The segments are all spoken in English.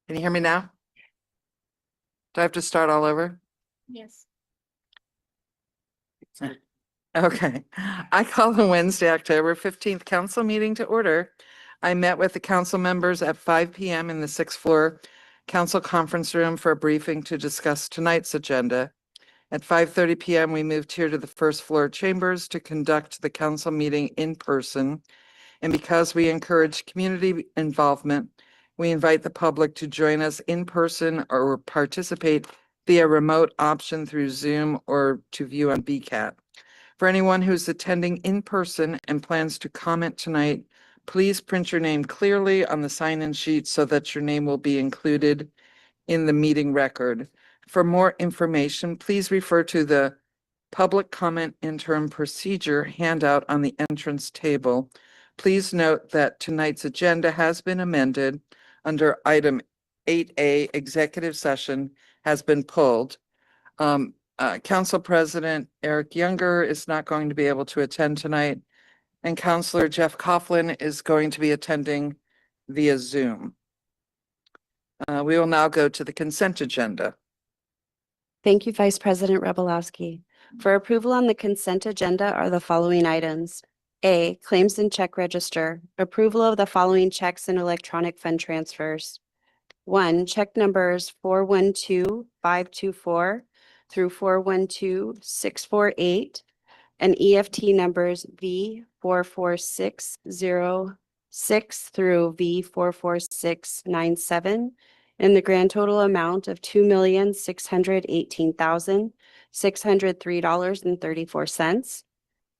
Can you hear me now? Do I have to start all over? Yes. Okay. I call the Wednesday, October 15th council meeting to order. I met with the council members at 5 p.m. in the sixth floor council conference room for a briefing to discuss tonight's agenda. At 5:30 p.m., we moved here to the first floor chambers to conduct the council meeting in person. And because we encourage community involvement, we invite the public to join us in person or participate via remote option through Zoom or to view on VCAT. For anyone who's attending in person and plans to comment tonight, please print your name clearly on the sign-in sheet so that your name will be included in the meeting record. For more information, please refer to the public comment interim procedure handout on the entrance table. Please note that tonight's agenda has been amended under item 8A, executive session has been pulled. Council President Eric Younger is not going to be able to attend tonight, and Councilor Jeff Coughlin is going to be attending via Zoom. We will now go to the consent agenda. Thank you, Vice President Rebelowski. For approval on the consent agenda are the following items. A, claims and check register. Approval of the following checks and electronic fund transfers. 1, check numbers 412524 through 412648 and EFT numbers V44606 through V44697 in the grand total amount of $2,618,603.34.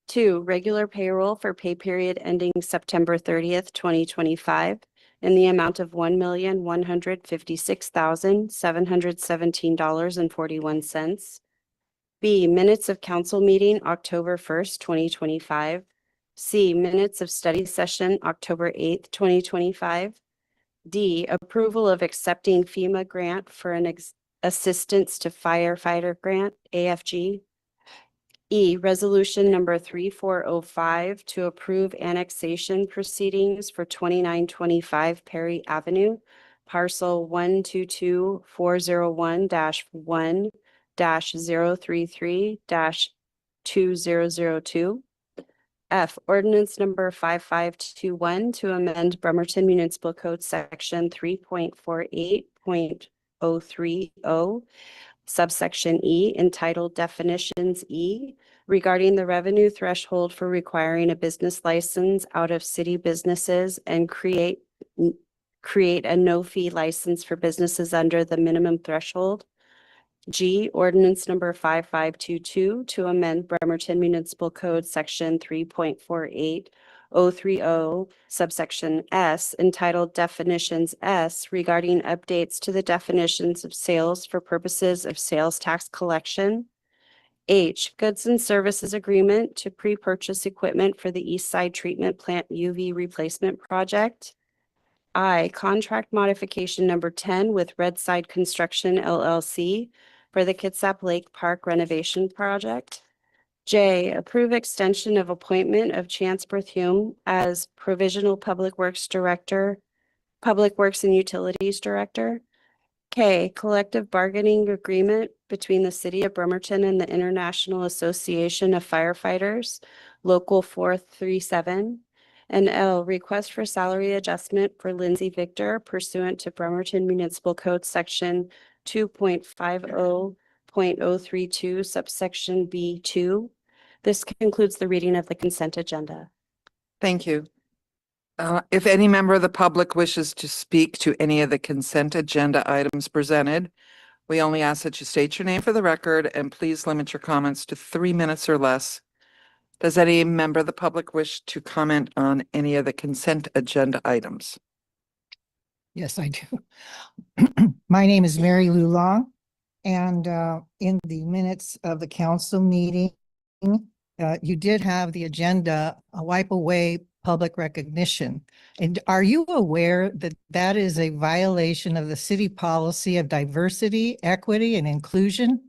2, regular payroll for pay period ending September 30th, 2025 in the amount of $1,156,717.41. B, minutes of council meeting October 1st, 2025. C, minutes of study session October 8th, 2025. D, approval of accepting FEMA grant for an assistance to firefighter grant, AFG. E, resolution number 3405 to approve annexation proceedings for 2925 Perry Avenue, parcel 122-401-1-033-2002. F, ordinance number 5521 to amend Bremerton Municipal Code section 3.48.030, subsection E, entitled Definitions E, regarding the revenue threshold for requiring a business license out of city businesses and create a no-fee license for businesses under the minimum threshold. G, ordinance number 5522 to amend Bremerton Municipal Code section 3.48.030, subsection S, entitled Definitions S, regarding updates to the definitions of sales for purposes of sales tax collection. H, goods and services agreement to pre-purchase equipment for the East Side Treatment Plant UV replacement project. I, contract modification number 10 with Red Side Construction LLC for the Kitsap Lake Park renovation project. J, approve extension of appointment of Chance Berthume as Provisional Public Works Director, Public Works and Utilities Director. K, collective bargaining agreement between the City of Bremerton and the International Association of Firefighters, Local 437. And L, request for salary adjustment for Lindsay Victor pursuant to Bremerton Municipal Code section 2.50.032, subsection B2. This concludes the reading of the consent agenda. Thank you. If any member of the public wishes to speak to any of the consent agenda items presented, we only ask that you state your name for the record and please limit your comments to 3 minutes or less. Does any member of the public wish to comment on any of the consent agenda items? Yes, I do. My name is Mary Lou Long, and in the minutes of the council meeting, you did have the agenda, wipe away public recognition. And are you aware that that is a violation of the city policy of diversity, equity, and inclusion?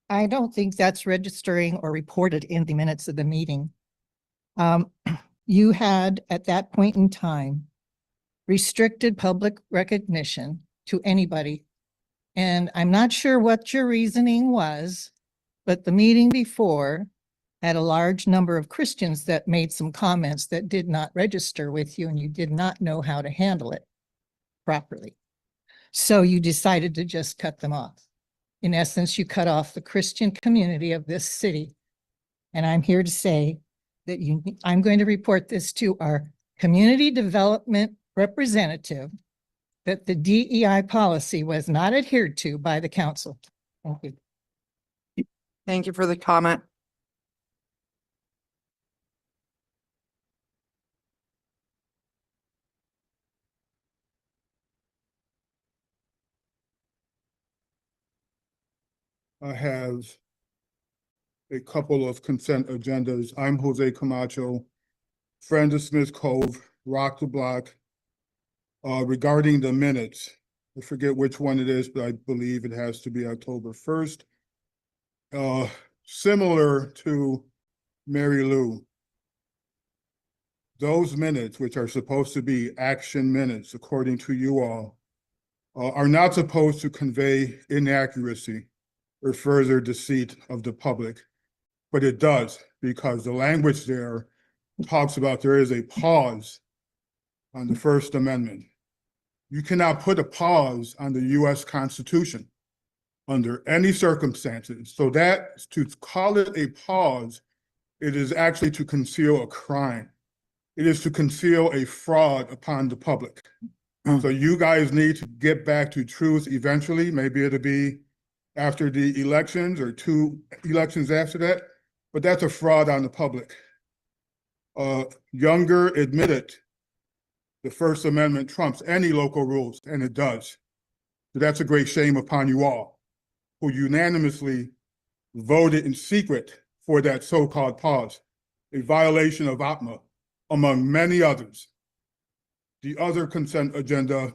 I don't think that's registering or reported in the minutes of the meeting. You had, at that point in time, restricted public recognition to anybody. And I'm not sure what your reasoning was, but the meeting before had a large number of Christians that made some comments that did not register with you, and you did not know how to handle it properly. So you decided to just cut them off. In essence, you cut off the Christian community of this city. And I'm here to say that I'm going to report this to our community development representative, that the DEI policy was not adhered to by the council. Thank you. Thank you for the comment. I have a couple of consent agendas. I'm Jose Camacho, friend of Smith Cove, Rock the Block. Regarding the minutes, I forget which one it is, but I believe it has to be October 1st. Similar to Mary Lou, those minutes, which are supposed to be action minutes, according to you all, are not supposed to convey inaccuracy or further deceit of the public, but it does, because the language there talks about there is a pause on the First Amendment. You cannot put a pause on the US Constitution under any circumstances. So that, to call it a pause, it is actually to conceal a crime. It is to conceal a fraud upon the public. So you guys need to get back to truth eventually. Maybe it'll be after the elections or 2 elections after that, but that's a fraud on the public. Younger admitted the First Amendment trumps any local rules, and it does. So that's a great shame upon you all, who unanimously voted in secret for that so-called pause, a violation of OPMA, among many others. The other consent agenda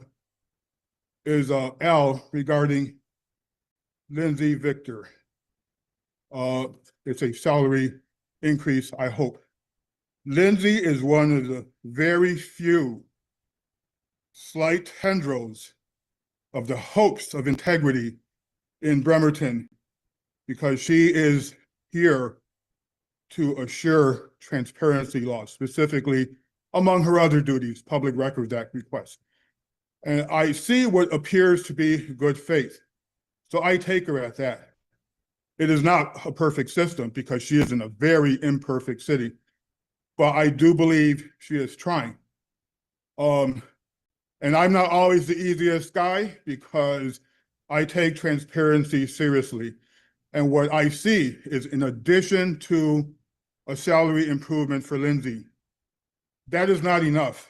is L regarding Lindsay Victor. It's a salary increase, I hope. Lindsay is one of the very few slight tendrils of the hopes of integrity in Bremerton, because she is here to assure transparency laws, specifically among her other duties, Public Records Act requests. And I see what appears to be good faith. So I take her at that. It is not a perfect system because she is in a very imperfect city, but I do believe she is trying. And I'm not always the easiest guy because I take transparency seriously. And what I see is, in addition to a salary improvement for Lindsay, that is not enough.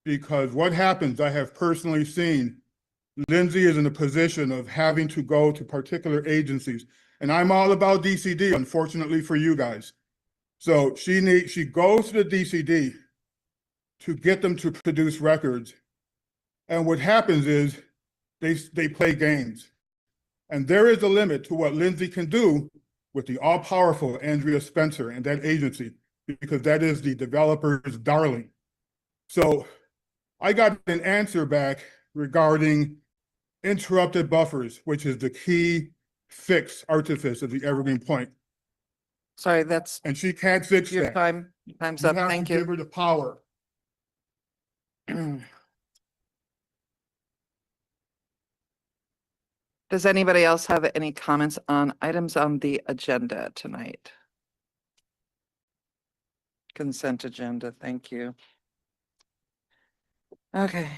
Because what happens, I have personally seen, Lindsay is in a position of having to go to particular agencies. And I'm all about DCD, unfortunately for you guys. So she goes to the DCD to get them to produce records. And what happens is they play games. And there is a limit to what Lindsay can do with the all-powerful Andrea Spencer and that agency, because that is the developer's darling. So I got an answer back regarding interrupted buffers, which is the key fix artifice of the Evergreen Point. Sorry, that's And she can't fix your that. time. Time's You up. have Thank to give you. her the power. Does anybody else have any comments on items on the agenda tonight? Consent agenda, thank you. Okay.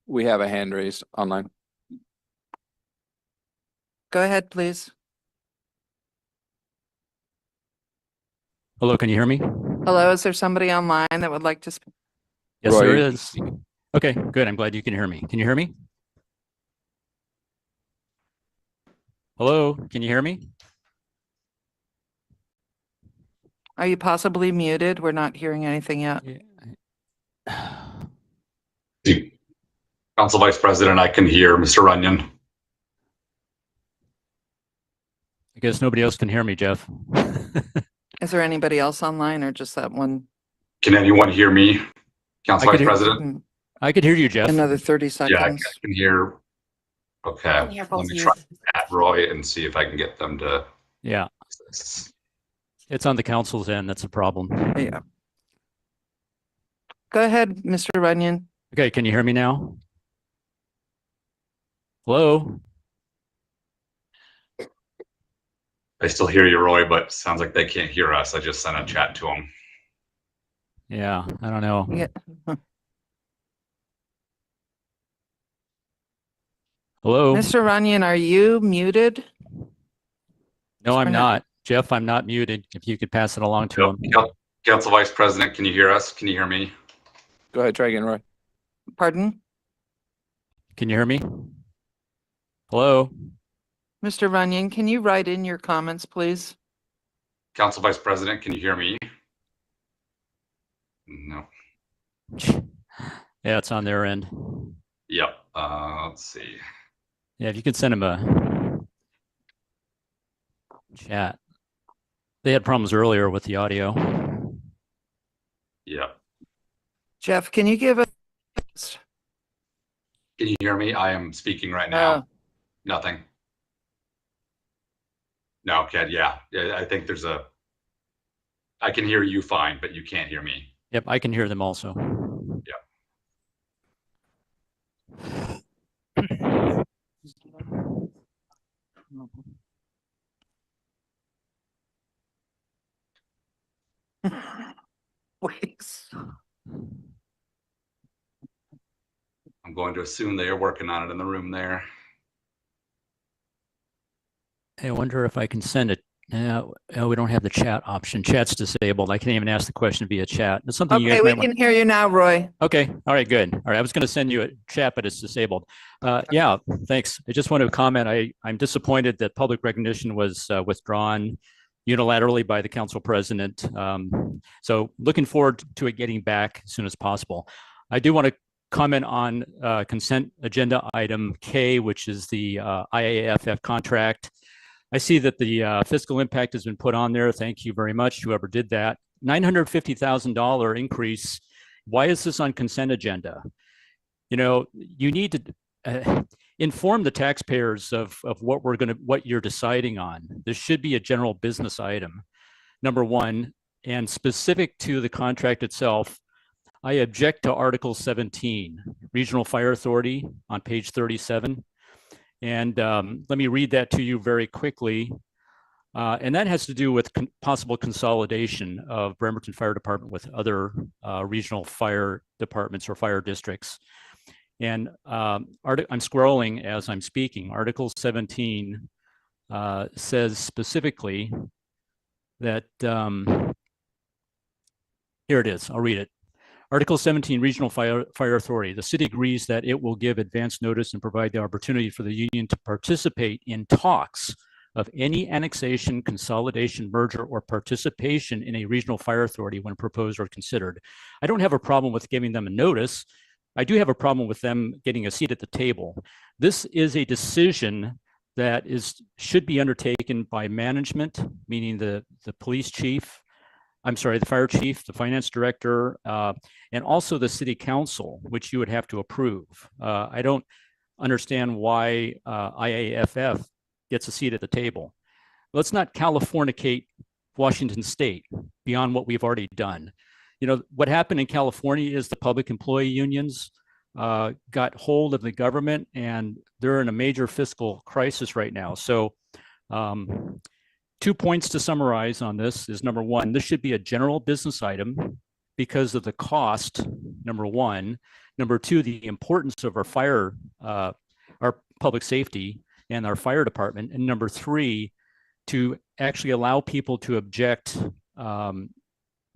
We have a hand raised online. Go ahead, please. Hello, can you hear me? Hello, is there somebody online that would like to speak? Yes, Roy, there you- is. Okay, good. I'm glad you can hear me. Can you hear me? Hello, can you hear me? Are you possibly muted? We're not hearing anything yet. Council Vice President, I can hear Mr. Runyon. I guess nobody else can hear me, Jeff. Is there anybody else online or just that one? Can anyone hear me? Council I Vice could hear- President? I could hear you, Jeff. Another 30 Yeah, I seconds. can hear. Okay, Can hear let both me of try you. at Roy and see if I can get them to. Yeah, it's on the council's end. That's a problem. Yeah. Go ahead, Mr. Runyon. Okay, can you hear me now? Hello? I still hear you, Roy, but sounds like they can't hear us. I just sent a chat to them. Yeah, I don't know. Yeah. Hello? Mr. Runyon, are you muted? No, I'm Turn it- not. Jeff, I'm not muted. If you could pass it along to him. Council Vice President, can you hear us? Can you hear me? Go ahead, try again, Roy. Pardon? Can you hear me? Hello? Mr. Runyon, can you write in your comments, please? Council Vice President, can you hear me? No. Yeah, it's on their end. Yep. Let's see. Yeah, if you could send him a chat. They had problems earlier with the audio. Yep. Jeff, can you give us? Can you hear me? I am speaking right now. Uh, Nothing. No, Ked. Yeah. I think there's a. I can hear you fine, but you can't hear me. Yep, I can hear them also. Please. I'm going to assume they are working on it in the room there. I wonder if I can send it. We don't have the chat option. Chat's disabled. I can't even ask the question via chat. It's something you Okay, guys we might want. can hear you now, Roy. Okay. All right. Good. All right. I was going to send you a chat, but it's disabled. Yeah. Thanks. I just want to comment. I'm disappointed that public recognition was withdrawn unilaterally by the council president. So looking forward to it getting back as soon as possible. I do want to comment on consent agenda item K, which is the IAFF contract. I see that the fiscal impact has been put on there. Thank you very much, whoever did that. $950,000 increase. Why is this on consent agenda? You know, you need to inform the taxpayers of what you're deciding on. This should be a general business item, number one, and specific to the contract itself. I object to Article 17, Regional Fire Authority on page 37. And let me read that to you very quickly. And that has to do with possible consolidation of Bremerton Fire Department with other regional fire departments or fire districts. And I'm scrolling as I'm speaking. Article 17 says specifically that, here it is, I'll read it. Article 17, Regional Fire Authority. The city agrees that it will give advance notice and provide the opportunity for the union to participate in talks of any annexation, consolidation, merger, or participation in a regional fire authority when proposed or considered. I don't have a problem with giving them a notice. I do have a problem with them getting a seat at the table. This is a decision that should be undertaken by management, meaning the police chief, the fire chief, the finance director, and also the city council, which you would have to approve. I don't understand why IAFF gets a seat at the table. Let's not Californicate Washington State beyond what we've already done. You know, what happened in California is the public employee unions got hold of the government, and they're in a major fiscal crisis right now. So 2 points to summarize on this is, number one, this should be a general business item because of the cost, number one. Number two, the importance of our public safety and our fire department. And number three, to actually allow people to object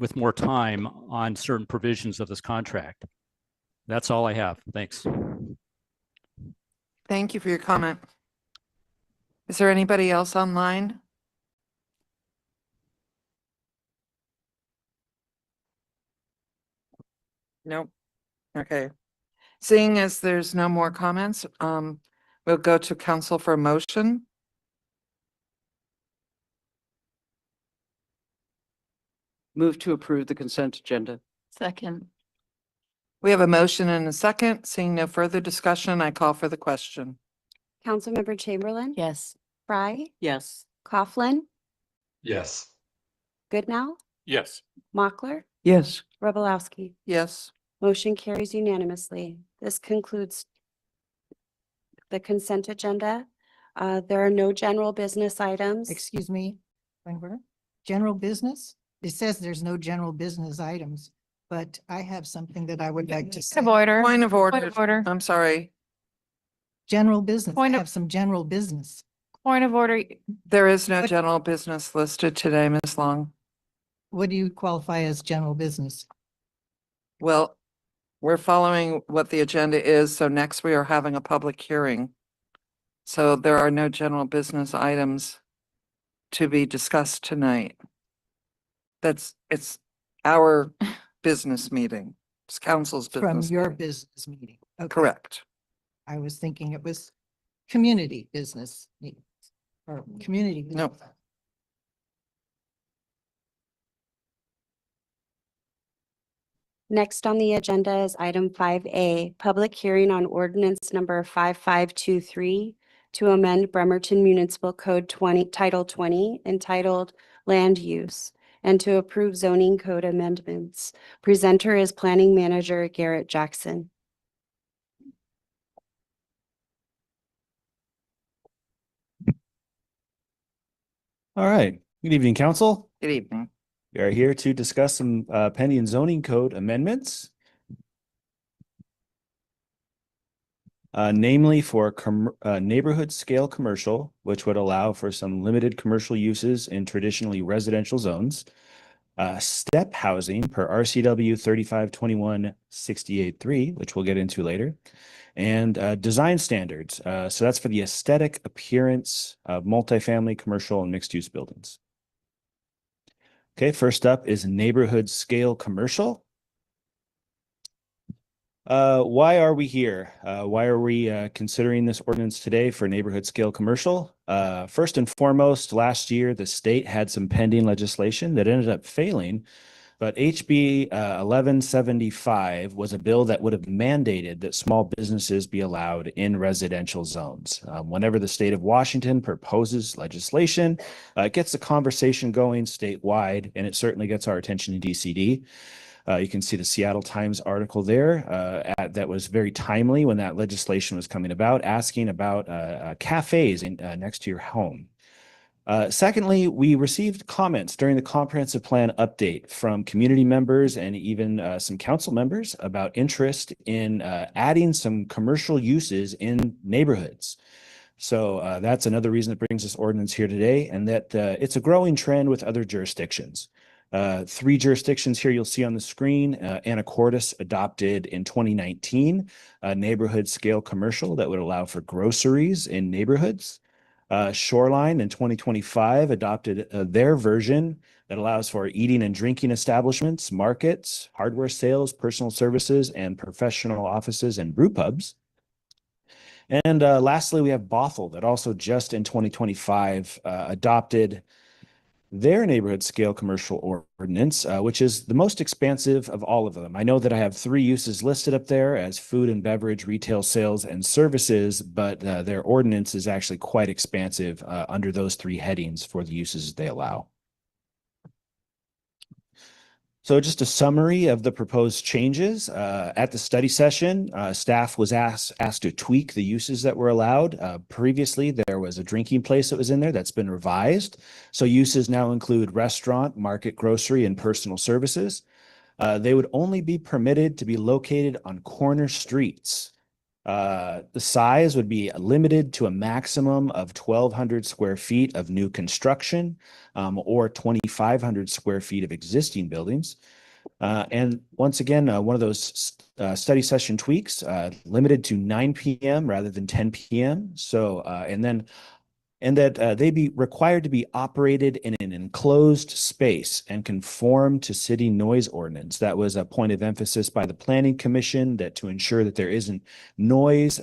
with more time on certain provisions of this contract. That's all I have. Thanks. Thank you for your comment. Is there anybody else online? Nope. Okay. Seeing as there's no more comments, we'll go to council for a motion. Move to approve the consent agenda. Second. We have a motion and a second. Seeing no further discussion, I call for the question. Councilmember Chamberlain. Yes. Fry, Yes. Coughlin, Yes. Goodnow, Yes. Mochler, Yes. Robolowski. Yes. Motion carries unanimously. This concludes the consent agenda. There are no general business items. Excuse me, point of order. General business? It says there's no general business items, but I have something that I would like to say. order. Point of order. I'm sorry. General business, I Point of- have some general business. Point of order. There is no What- general business listed today, Ms. Long. What do you qualify as general business? Well, we're following what the agenda is, so next we are having a public hearing. So there are no general business items to be discussed tonight. It's our business meeting. It's council's From business. your meeting. business meeting. Okay. Correct. I was thinking it was community business meeting or community. No. business. Next on the agenda is item 5A, public hearing on ordinance number 5523 to amend Bremerton Municipal Code 20, Title 20, entitled Land Use, and to approve zoning code amendments. Presenter is Planning Manager Garrett Jackson. All right. Good evening, council. Good evening. We are here to discuss some pending zoning code amendments. Namely for neighborhood scale commercial, which would allow for some limited commercial uses in traditionally residential zones. Step housing per RCW 3521-68-3, which we'll get into later. And design standards. So that's for the aesthetic appearance of multifamily, commercial, and mixed-use buildings. Okay, first up is neighborhood scale commercial. Why are we here? Why are we considering this ordinance today for neighborhood scale commercial? First and foremost, last year, the state had some pending legislation that ended up failing, but HB 1175 was a bill that would have mandated that small businesses be allowed in residential zones. Whenever the state of Washington proposes legislation, it gets the conversation going statewide, and it certainly gets our attention in DCD. You can see the Seattle Times article there that was very timely when that legislation was coming about, asking about cafes next to your home. Secondly, we received comments during the comprehensive plan update from community members and even some council members about interest in adding some commercial uses in neighborhoods. So that's another reason that brings this ordinance here today, and that it's a growing trend with other jurisdictions. 3 jurisdictions here you'll see on the screen. Anacortes adopted in 2019 a neighborhood scale commercial that would allow for groceries in neighborhoods. Shoreline in 2025 adopted their version that allows for eating and drinking establishments, markets, hardware sales, personal services, and professional offices and brew pubs. And lastly, we have Bothell that also just in 2025 adopted their neighborhood scale commercial ordinance, which is the most expansive of all of them. I know that I have 3 uses listed up there as food and beverage, retail sales, and services, but their ordinance is actually quite expansive under those 3 headings for the uses they allow. So just a summary of the proposed changes. At the study session, staff was asked to tweak the uses that were allowed. Previously, there was a drinking place that was in there that's been revised. So uses now include restaurant, market, grocery, and personal services. They would only be permitted to be located on corner streets. The size would be limited to a maximum of 1,200 square feet of new construction or 2,500 square feet of existing buildings. And once again, one of those study session tweaks limited to 9 p.m. rather than 10 p.m. So, and that they be required to be operated in an enclosed space and conform to city noise ordinance. That was a point of emphasis by the Planning Commission, that to ensure that there isn't noise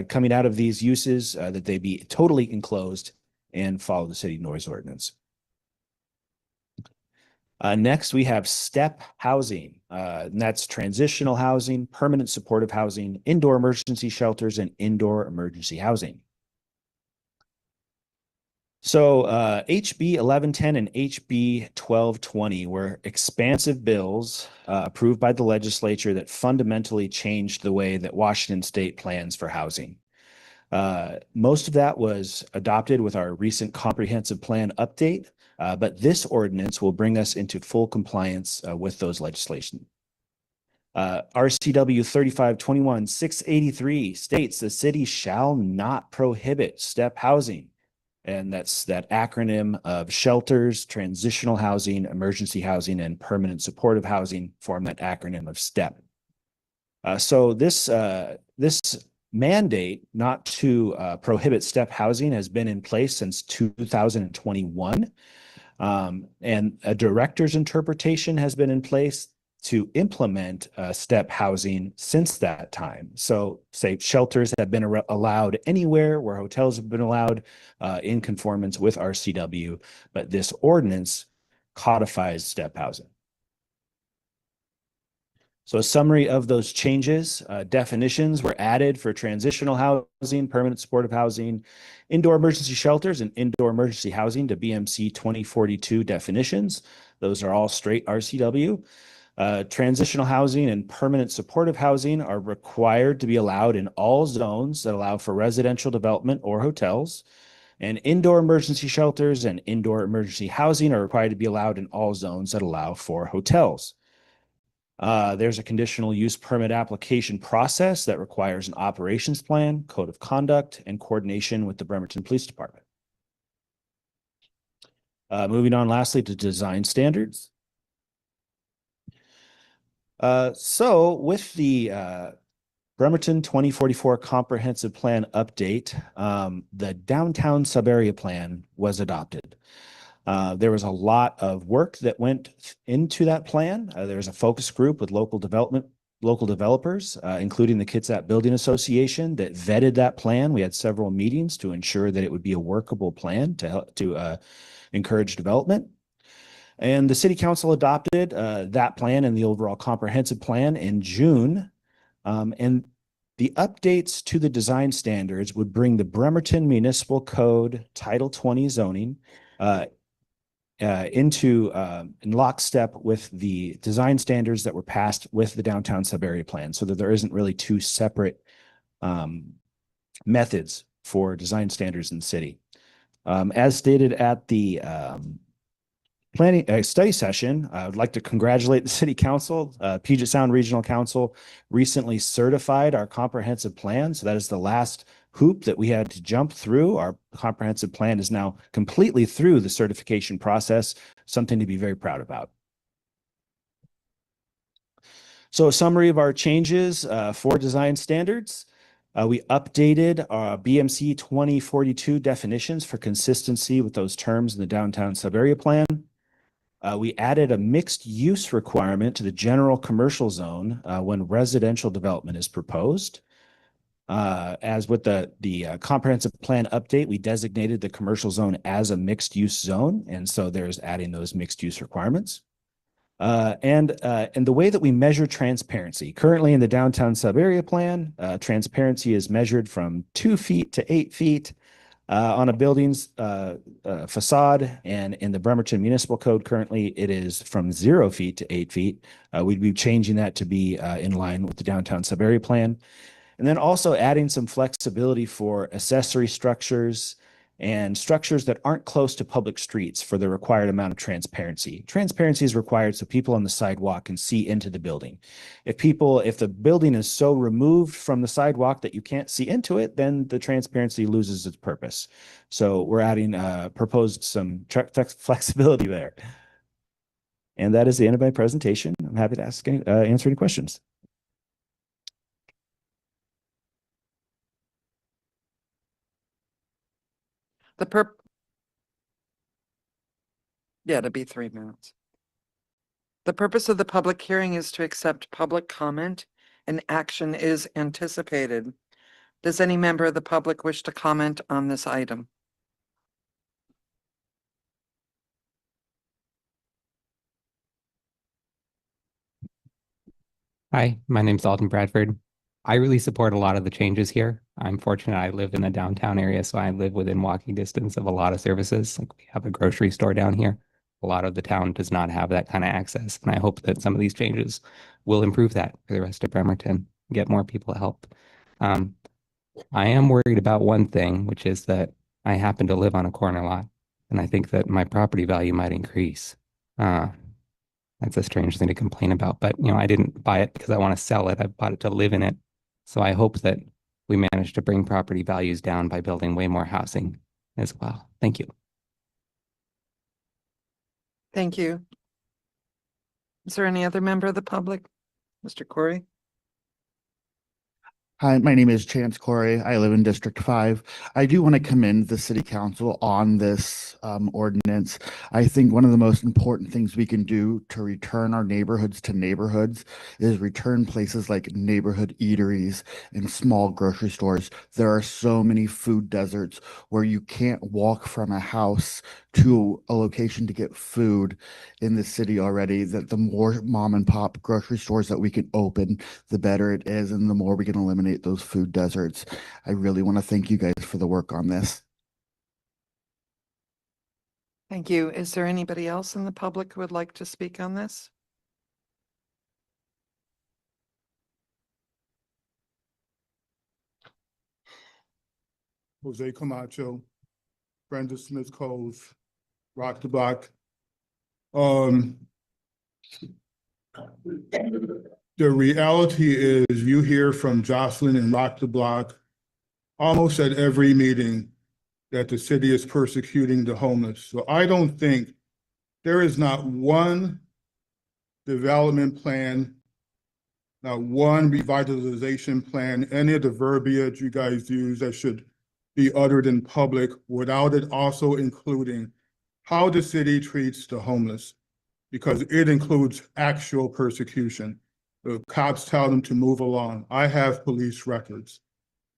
coming out of these uses, that they be totally enclosed and follow the city noise ordinance. Next, we have STEP housing. And that's transitional housing, permanent supportive housing, indoor emergency shelters, and indoor emergency housing. So HB 1110 and HB 1220 were expansive bills approved by the legislature that fundamentally changed the way that Washington State plans for housing. Most of that was adopted with our recent comprehensive plan update, but this ordinance will bring us into full compliance with those legislation. RCW 3521-683 states the city shall not prohibit STEP housing. And that's that acronym of shelters, transitional housing, emergency housing, and permanent supportive housing form that acronym of STEP. So this mandate not to prohibit STEP housing has been in place since 2021. And a director's interpretation has been in place to implement STEP housing since that time. So say shelters have been allowed anywhere where hotels have been allowed in conformance with RCW, but this ordinance codifies STEP housing. So a summary of those changes, definitions were added for transitional housing, permanent supportive housing, indoor emergency shelters, and indoor emergency housing to BMC 2042 definitions. Those are all straight RCW. Transitional housing and permanent supportive housing are required to be allowed in all zones that allow for residential development or hotels. And indoor emergency shelters and indoor emergency housing are required to be allowed in all zones that allow for hotels. There's a conditional use permit application process that requires an operations plan, code of conduct, and coordination with the Bremerton Police Department. Moving on lastly to design standards. So with the Bremerton 2044 comprehensive plan update, the downtown subarea plan was adopted. There was a lot of work that went into that plan. There was a focus group with local developers, including the Kitsap Building Association, that vetted that plan. We had several meetings to ensure that it would be a workable plan to help to encourage development. And the city council adopted that plan and the overall comprehensive plan in June. And the updates to the design standards would bring the Bremerton Municipal Code Title 20 zoning into in lockstep with the design standards that were passed with the downtown subarea plan, so that there isn't really two separate methods for design standards in the city. As stated at the planning study session, I would like to congratulate the city council. Puget Sound Regional Council recently certified our comprehensive plan. So that is the last hoop that we had to jump through. Our comprehensive plan is now completely through the certification process, something to be very proud about. So a summary of our changes for design standards. We updated our BMC 2042 definitions for consistency with those terms in the downtown subarea plan. We added a mixed use requirement to the general commercial zone when residential development is proposed. As with the comprehensive plan update, we designated the commercial zone as a mixed use zone. And so there's adding those mixed use requirements. And the way that we measure transparency, currently in the downtown subarea plan, transparency is measured from 2 feet to 8 feet. On a building's facade, and in the Bremerton Municipal Code, currently it is from 0 feet to 8 feet. We'd be changing that to be in line with the downtown subarea plan. And then also adding some flexibility for accessory structures and structures that aren't close to public streets for the required amount of transparency. Transparency is required so people on the sidewalk can see into the building. If the building is so removed from the sidewalk that you can't see into it, then the transparency loses its purpose. So we're adding, proposed some flexibility there. And that is the end of my presentation. I'm happy to answer any questions. Yeah, it'd be 3 minutes. The purpose of the public hearing is to accept public comment and action is anticipated. Does any member of the public wish to comment on this item? Hi, my name's Alden Bradford. I really support a lot of the changes here. I'm fortunate I live in the downtown area, so I live within walking distance of a lot of services. Like we have a grocery store down here. A lot of the town does not have that kind of access, and I hope that some of these changes will improve that for the rest of Bremerton, get more people help. Um, I am worried about one thing, which is that I happen to live on a corner lot, and I think that my property value might increase. Uh, that's a strange thing to complain about, but I didn't buy it because I want to sell it. I bought it to live in it. So I hope that we manage to bring property values down by building way more housing as well. Thank you. Thank you. Is there any other member of the public? Mr. Corey? Hi, my name is Chance Corey. I live in District 5. I do want to commend the City Council on this ordinance. I think one of the most important things we can do to return our neighborhoods to neighborhoods is return places like neighborhood eateries and small grocery stores. There are so many food deserts where you can't walk from a house to a location to get food in the city already, that the more mom and pop grocery stores that we can open, the better it is, and the more we can eliminate those food deserts. I really want to thank you guys for the work on this. Thank you. Is there anybody else in the public who would like to speak on this? Jose Camacho, Brenda Smith Cove, Rock the Block. The reality is you hear from Jocelyn and Rock the Block almost at every meeting that the city is persecuting the homeless. So I don't think there is not one development plan, not one revitalization plan, any of the verbiage you guys use that should be uttered in public without it also including how the city treats the homeless, because it includes actual persecution. The cops tell them to move along. I have police records.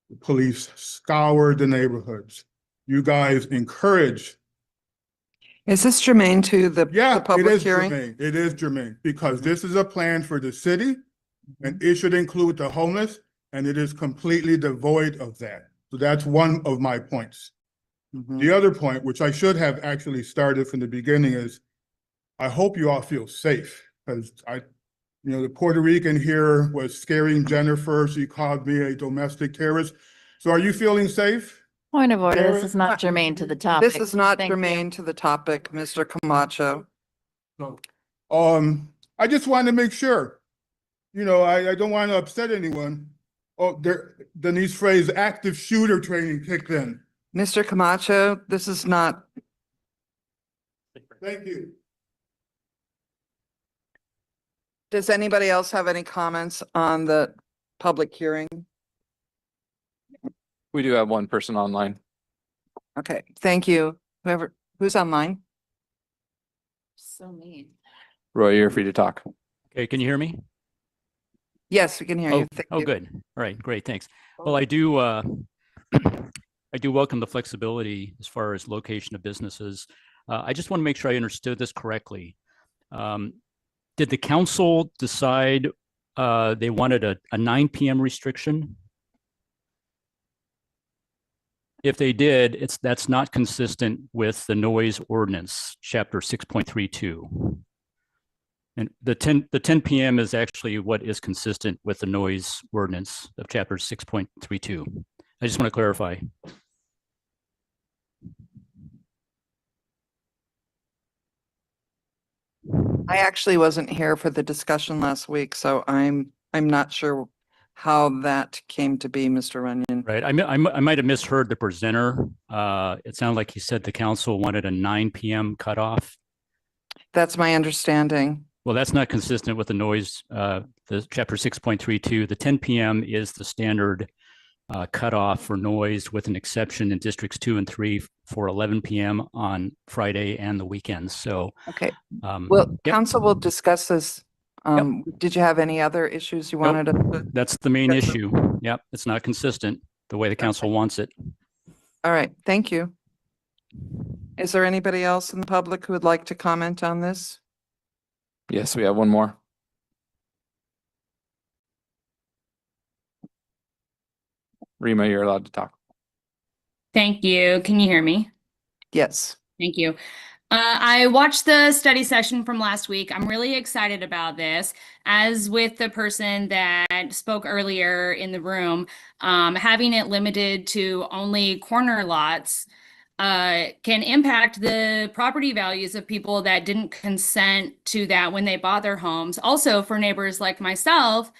The police scour the neighborhoods. You guys encourage. Is this germane to the public hearing? Germane. It is germane because this is a plan for the city and it should include the homeless, and it is completely devoid of that. So that's one of my points. The other point, which I should have actually started from the beginning, is I hope you all feel safe, because the Puerto Rican here was scaring Jennifer. She called me a domestic terrorist. So are you feeling safe? Point of order, Sarah? this is not germane to the topic. This is not Thank you. germane to the topic, Mr. Camacho. No. I just wanted to make sure. I don't want to upset anyone. Oh, Denise phrase active shooter training kicked in. Mr. Camacho, this is not. Thank you. Does anybody else have any comments on the public hearing? We do have one person online. Okay, thank you. Who's online? So mean. Roy, you're free to talk. Okay, can you hear me? Yes, we can hear you. Thank you. Good. All right, great, thanks. Well, I do I do welcome the flexibility as far as location of businesses. I just want to make sure I understood this correctly. Did the council decide they wanted a 9 p.m. restriction? If they did, that's not consistent with the noise ordinance, chapter 6.32. And the 10 p.m. is actually what is consistent with the noise ordinance of chapter 6.32. I just want to clarify. I actually wasn't here for the discussion last week, so I'm not sure how that came to be, Mr. Runyon. Right. I might have misheard the presenter. It sounded like he said the council wanted a 9 p.m. cutoff. That's my understanding. Well, that's not consistent with the noise, the chapter 6.32. The 10 p.m. is the standard cutoff for noise, with an exception in districts 2 and 3 for 11 p.m. on Friday and the weekends. So, okay. Well, council will discuss this. Did you have any other issues you wanted to? That's the main issue. Yep, it's not consistent the way the council wants it. All right, thank you. Is there anybody else in the public who would like to comment on this? Yes, we have one more. Rima, you're allowed to talk. Thank you. Can you hear me? Yes. Thank you. I watched the study session from last week. I'm really excited about this. As with the person that spoke earlier in the room, having it limited to only corner lots can impact the property values of people that didn't consent to that when they bought their homes. Also, for neighbors like myself,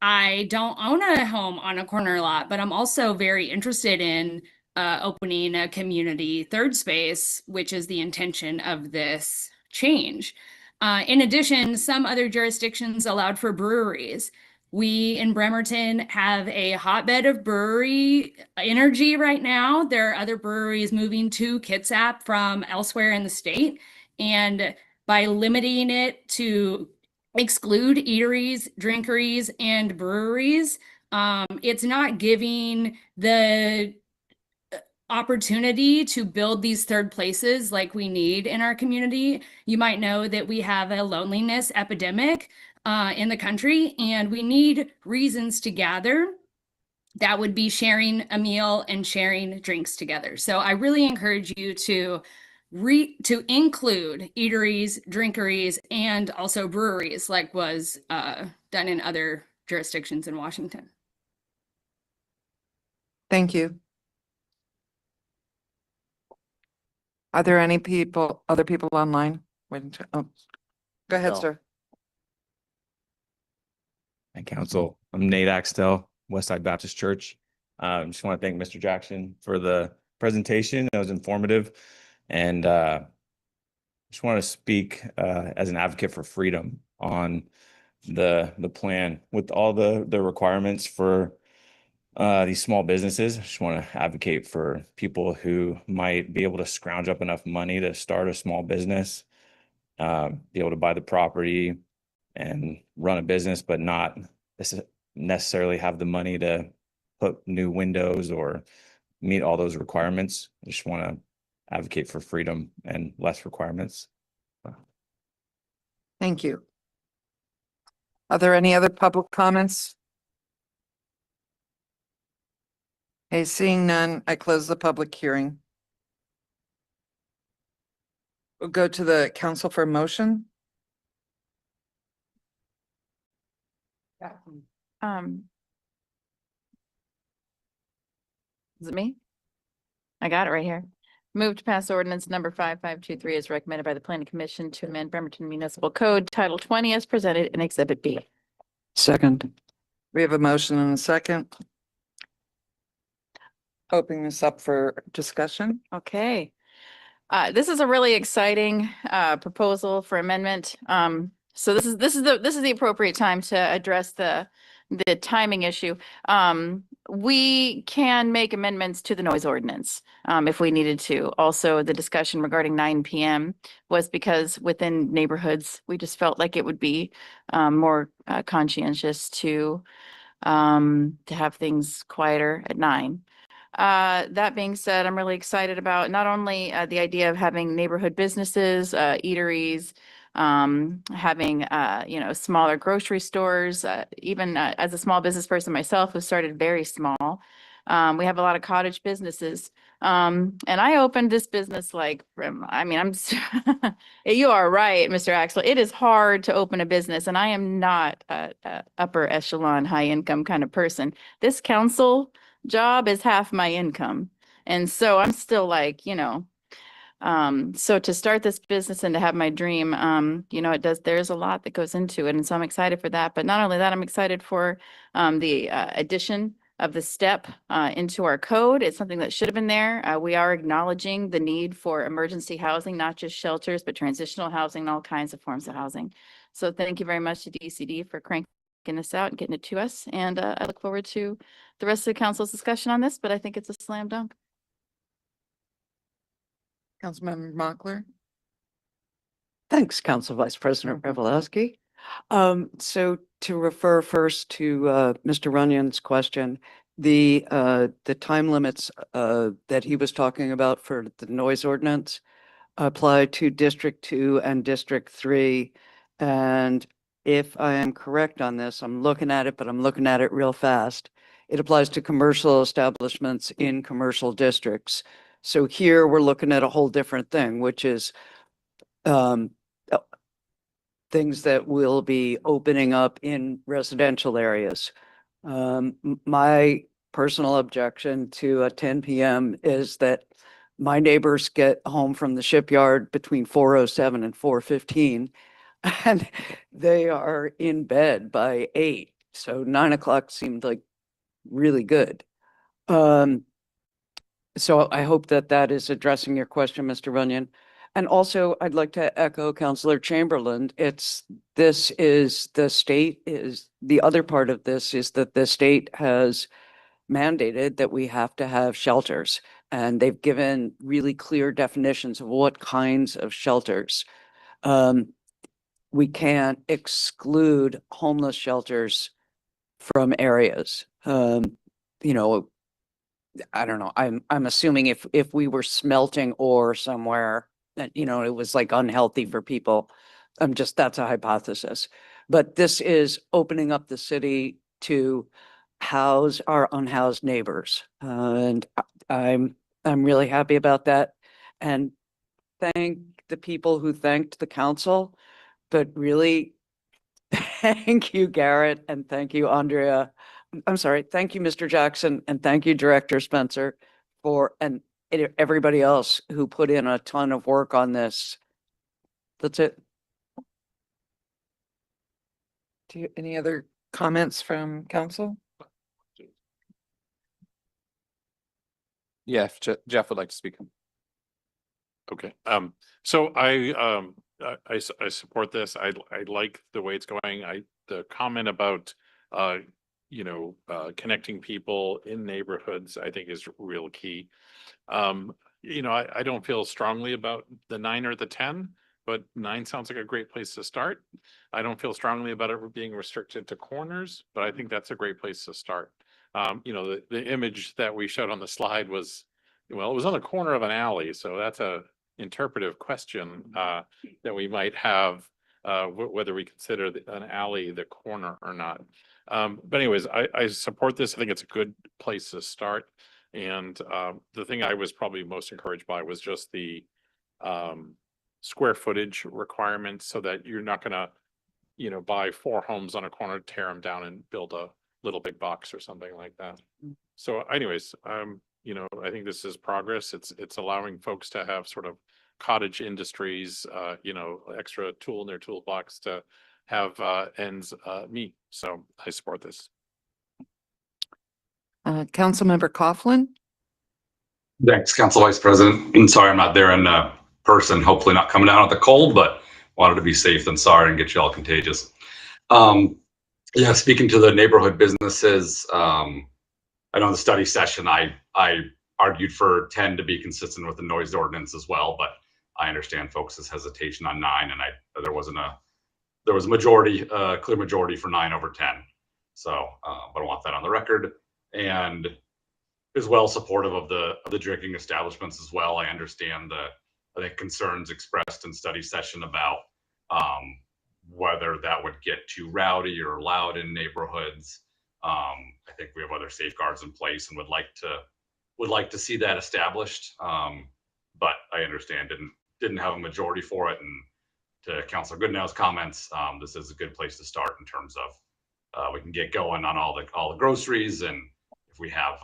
I don't own a home on a corner lot, but I'm also very interested in opening a community third space, which is the intention of this change. In addition, some other jurisdictions allowed for breweries. We in Bremerton have a hotbed of brewery energy right now. There are other breweries moving to Kitsap from elsewhere in the state. And by limiting it to exclude eateries, drinkeries, and breweries, it's not giving the opportunity to build these third places like we need in our community. You might know that we have a loneliness epidemic in the country, and we need reasons to gather. That would be sharing a meal and sharing drinks together. So I really encourage you to include eateries, drinkeries, and also breweries like was done in other jurisdictions in Washington. Thank you. Are there any other people online waiting to, oh, go ahead, No. sir. And council, I'm Nate Axtell, Westside Baptist Church. Just want to thank Mr. Jackson for the presentation. That was informative. And just want to speak as an advocate for freedom on the plan with all the requirements for these small businesses. I just want to advocate for people who might be able to scrounge up enough money to start a small business, be able to buy the property and run a business, but not necessarily have the money to put new windows or meet all those requirements. I just want to advocate for freedom and less requirements. Thank you. Are there any other public comments? Okay, seeing none, I close the public hearing. We'll go to the council for motion. Is it me? I got it right here. Move to pass ordinance number 5523 as recommended by the planning commission to amend Bremerton Municipal Code Title 20 as presented in Exhibit B. Second. We have a motion and a second. Opening this up for discussion. Okay. This is a really exciting proposal for amendment. So this is the appropriate time to address the timing issue. We can make amendments to the noise ordinance if we needed to. Also, the discussion regarding 9 p.m. was because within neighborhoods, we just felt like it would be more conscientious to have things quieter at 9. That being said, I'm really excited about not only the idea of having neighborhood businesses, eateries, having smaller grocery stores, even as a small business person myself who started very small. We have a lot of cottage businesses. And I opened this business you are right, Mr. Axel. It is hard to open a business, and I am not a upper echelon, high income kind of person. This council job is half my income. And so I'm still so to start this business and to have my dream, there's a lot that goes into it. And so I'm excited for that. But not only that, I'm excited for the addition of the step into our code. It's something that should have been there. We are acknowledging the need for emergency housing, not just shelters, but transitional housing and all kinds of forms of housing. So thank you very much to DCD for cranking this out and getting it to us. And I look forward to the rest of the council's discussion on this, but I think it's a slam dunk. Councilmember Mochler. Thanks, Council Vice President Revoloski. So to refer first to Mr. Runyon's question, the time limits that he was talking about for the noise ordinance apply to District 2 and District 3. And if I am correct on this, I'm looking at it, but I'm looking at it real fast. it applies to commercial establishments in commercial districts. So here we're looking at a whole different thing, which is things that will be opening up in residential areas. My personal objection to a 10 p.m. is that my neighbors get home from the shipyard between 4:07 and 4:15, and they are in bed by 8. So 9 o'clock seemed like really good. So I hope that that is addressing your question, Mr. Runyon. And also, I'd like to echo Councillor Chamberlain. This is the state is the other part of this is that the state has mandated that we have to have shelters, and they've given really clear definitions of what kinds of shelters. We can't exclude homeless shelters from areas. You know, I don't know. I'm assuming if we were smelting ore somewhere, that it was like unhealthy for people. That's a hypothesis. But this is opening up the city to house our unhoused neighbors, and I'm really happy about that. And thank the people who thanked the council, but really thank you, Garrett, and thank you, Andrea. I'm sorry. Thank you, Mr. Jackson, and thank you, Director Spencer, and everybody else who put in a ton of work on this. That's it. Any other comments from council? Yeah, if Jeff would like to speak. Okay, so I support this. I like the way it's going. The comment about connecting people in neighborhoods, I think is real key. I don't feel strongly about the 9 or the 10, but 9 sounds like a great place to start. I don't feel strongly about it being restricted to corners, but I think that's a great place to start. The image that we showed on the slide was, well, it was on the corner of an alley, so that's a interpretive question that we might have, whether we consider an alley the corner or not. But anyways, I support this. I think it's a good place to start. And the thing I was probably most encouraged by was just the square footage requirements, so that you're not going to, buy 4 homes on a corner, tear them down and build a little big box or something like that. So anyways, I think this is progress. It's allowing folks to have sort of cottage industries, extra tool in their toolbox to have ends meet. So I support this. Councilmember Coughlin? Thanks, Council Vice President. And sorry I'm not there in person, hopefully not coming down with the cold, but wanted to be safe than sorry and get you all contagious. Yeah, speaking to the neighborhood businesses, I know in the study session, I argued for 10 to be consistent with the noise ordinance as well, but I understand folks' hesitation on 9, and there was a majority, clear majority for 9 over 10. So, but I want that on the record, and as well supportive of the drinking establishments as well. I understand I think concerns expressed in study session about whether that would get too rowdy or loud in neighborhoods. I think we have other safeguards in place and would like to see that established. But I understand didn't have a majority for it. And to Councilor Goodnow's comments, this is a good place to start in terms of we can get going on all the groceries, and if we have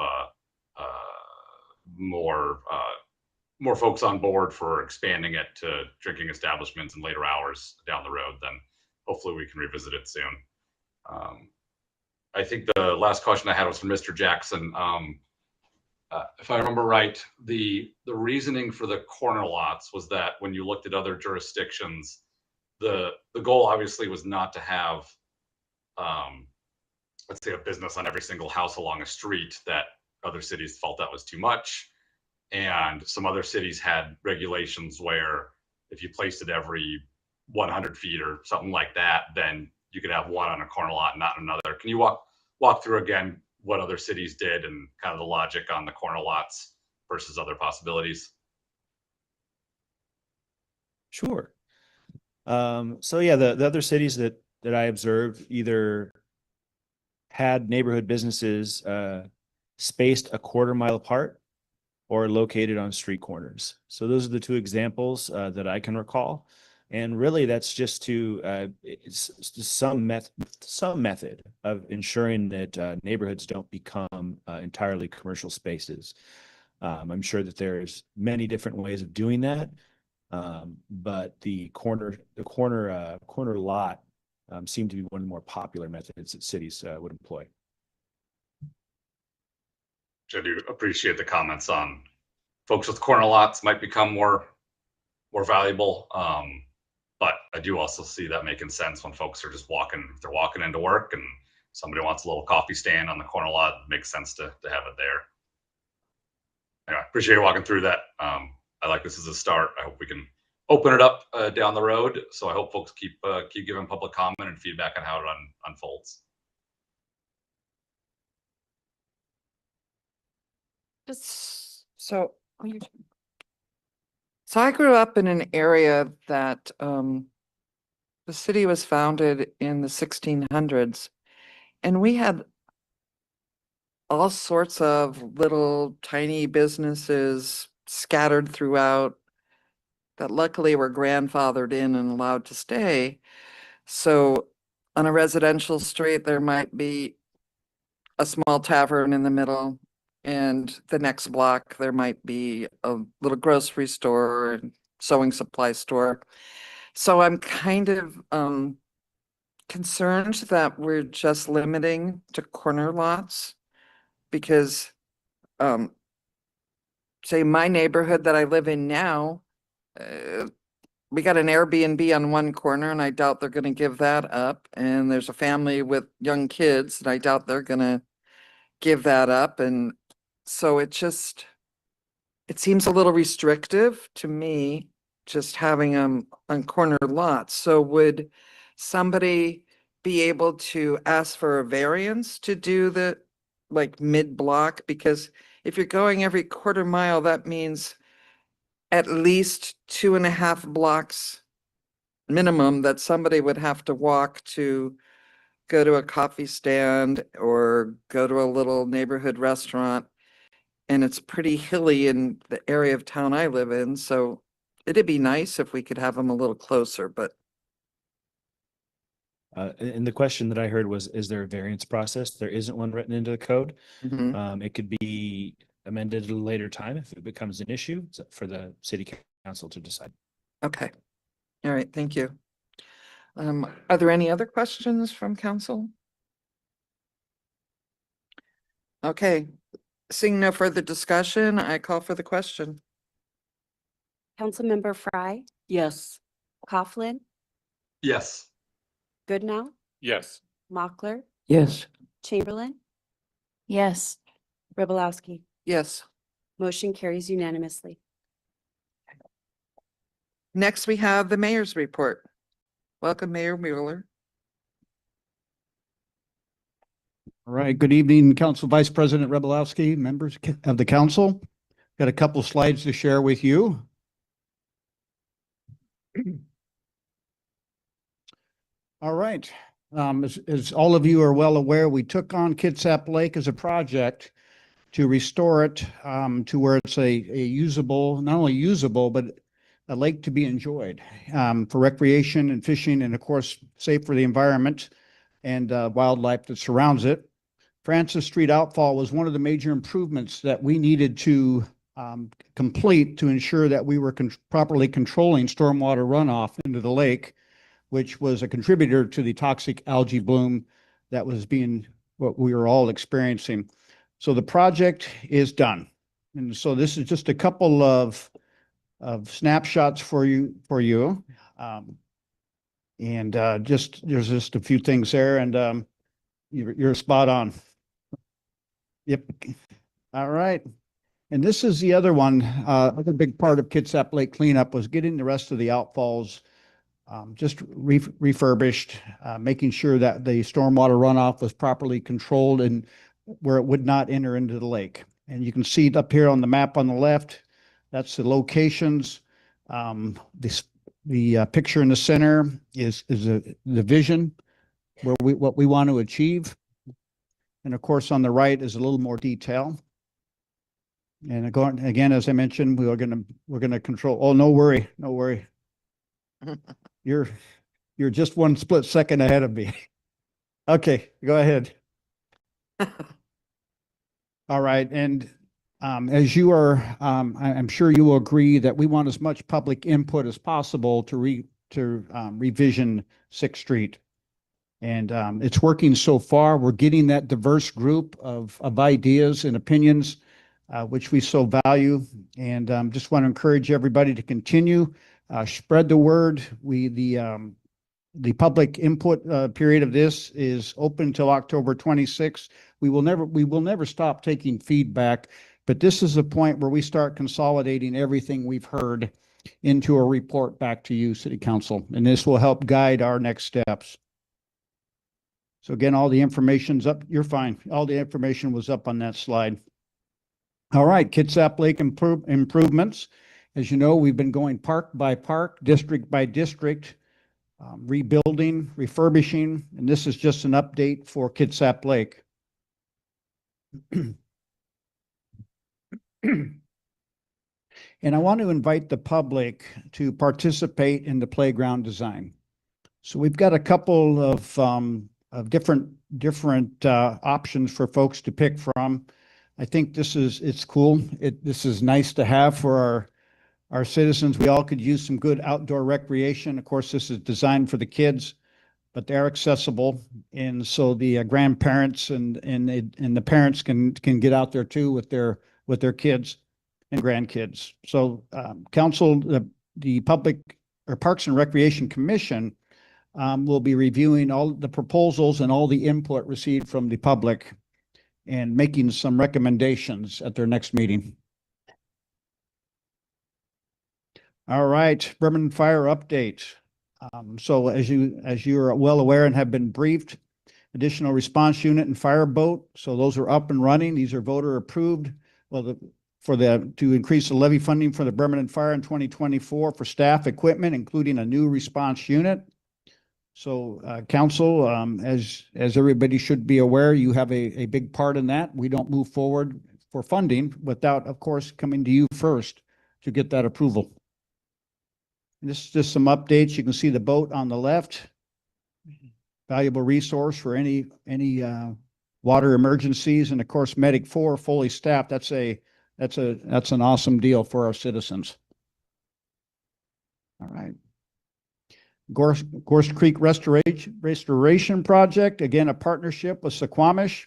more folks on board for expanding it to drinking establishments and later hours down the road, then hopefully we can revisit it soon. I think the last question I had was from Mr. Jackson. If I remember right, the reasoning for the corner lots was that when you looked at other jurisdictions, the goal obviously was not to have, let's say, a business on every single house along a street, that other cities felt that was too much. And some other cities had regulations where if you placed it every 100 feet or something like that, then you could have one on a corner lot and not another. Can you walk through again what other cities did and kind of the logic on the corner lots versus other possibilities? Sure. So yeah, the other cities that I observed either had neighborhood businesses spaced a quarter mile apart or located on street corners. So those are the two examples that I can recall. And really, that's just to it's some method of ensuring that neighborhoods don't become entirely commercial spaces. I'm sure that there's many different ways of doing that, but the corner lot seemed to be one of the more popular methods that cities would employ. I do appreciate the comments on folks with corner lots might become more valuable. But I do also see that making sense when folks are just walking, if they're walking into work and somebody wants a little coffee stand on the corner lot, it makes sense to have it there. Anyway, appreciate you walking through that. I like this as a start. I hope we can open it up down the road. So I hope folks keep giving public comment and feedback on how it unfolds. So I grew up in an area that the city was founded in the 1600s, and we had all sorts of little tiny businesses scattered throughout that luckily were grandfathered in and allowed to stay. So on a residential street, there might be a small tavern in the middle, and the next block, there might be a little grocery store and sewing supply store. So I'm kind of concerned that we're just limiting to corner lots because say my neighborhood that I live in now, we got an Airbnb on one corner and I doubt they're going to give that up. And there's a family with young kids and I doubt they're going to give that up. And so it seems a little restrictive to me, just having them on corner lots. So would somebody be able to ask for a variance to do the like mid-block? Because if you're going every quarter mile, that means at least 2.5 blocks minimum that somebody would have to walk to go to a coffee stand or go to a little neighborhood restaurant. And it's pretty hilly in the area of town I live in, so it'd be nice if we could have them a little closer, but And the question that I heard was, is there a variance process? There isn't one written into the code. It could be amended at a later time if it becomes an issue. It's up for the city council to decide. okay. All right, thank you. Are there any other questions from council? Okay, seeing no further discussion, I call for the question. Councilmember Frye, Yes. Coughlin, Yes. Goodnow, Yes. Mochler, Yes. Chamberlain, Yes. Ribolowski. Yes. Motion carries unanimously. Next, we have the mayor's report. Welcome, Mayor Mueller. All right, good evening, Council Vice President Rebolowski, members of the council. Got a couple slides to share with you. All right, as all of you are well aware, we took on Kitsap Lake as a project to restore it to where it's a usable, not only usable, but a lake to be enjoyed for recreation and fishing, and of course, safe for the environment and wildlife that surrounds it. Francis Street outfall was one of the major improvements that we needed to complete to ensure that we were properly controlling stormwater runoff into the lake, which was a contributor to the toxic algae bloom that was what we were all experiencing. So the project is done. And so this is just a couple of snapshots for you. There's just a few things there, and you're spot on. Yep. All right. And this is the other one. Another big part of Kitsap Lake cleanup was getting the rest of the outfalls just refurbished, making sure that the stormwater runoff was properly controlled and where it would not enter into the lake. And you can see it up here on the map on the left. That's the locations. The picture in the center is the vision where what we want to achieve. And of course, on the right is a little more detail. And again, as I mentioned, we're gonna control. Oh, no worry, no worry. You're just one split second ahead of me. Okay, go ahead. All right, and as you are, I'm sure you will agree that we want as much public input as possible to revision Sixth Street. And it's working so far. We're getting that diverse group of ideas and opinions, which we so value. And just want to encourage everybody to continue, spread the word. The public input period of this is open until October 26th. We will never stop taking feedback, but this is a point where we start consolidating everything we've heard into a report back to you, City Council, and this will help guide our next steps. So again, all the information's up. You're fine. All the information was up on that slide. All right, Kitsap Lake improvements. As you know, we've been going park by park, district by district, rebuilding, refurbishing, and this is just an update for Kitsap Lake. And I want to invite the public to participate in the playground design. So we've got a couple of different options for folks to pick from. I think it's cool. This is nice to have for our citizens. We all could use some good outdoor recreation. Of course, this is designed for the kids, but they're accessible, and so the grandparents and the parents can get out there too with their kids and grandkids. So, council, the Public or Parks and Recreation Commission will be reviewing all the proposals and all the input received from the public and making some recommendations at their next meeting. All right, Bremerton Fire update. So as you are well aware and have been briefed, additional response unit and fireboat. So those are up and running. These are voter approved. Well, to increase the levy funding for the Bremerton Fire in 2024 for staff equipment, including a new response unit. So council, as everybody should be aware, you have a big part in that. We don't move forward for funding without, of course, coming to you first to get that approval. And this is just some updates. You can see the boat on the left. Valuable resource for any water emergencies, and of course, Medic 4 fully staffed. That's an awesome deal for our citizens. All right. Gorse Creek Restoration Project, again, a partnership with Suquamish.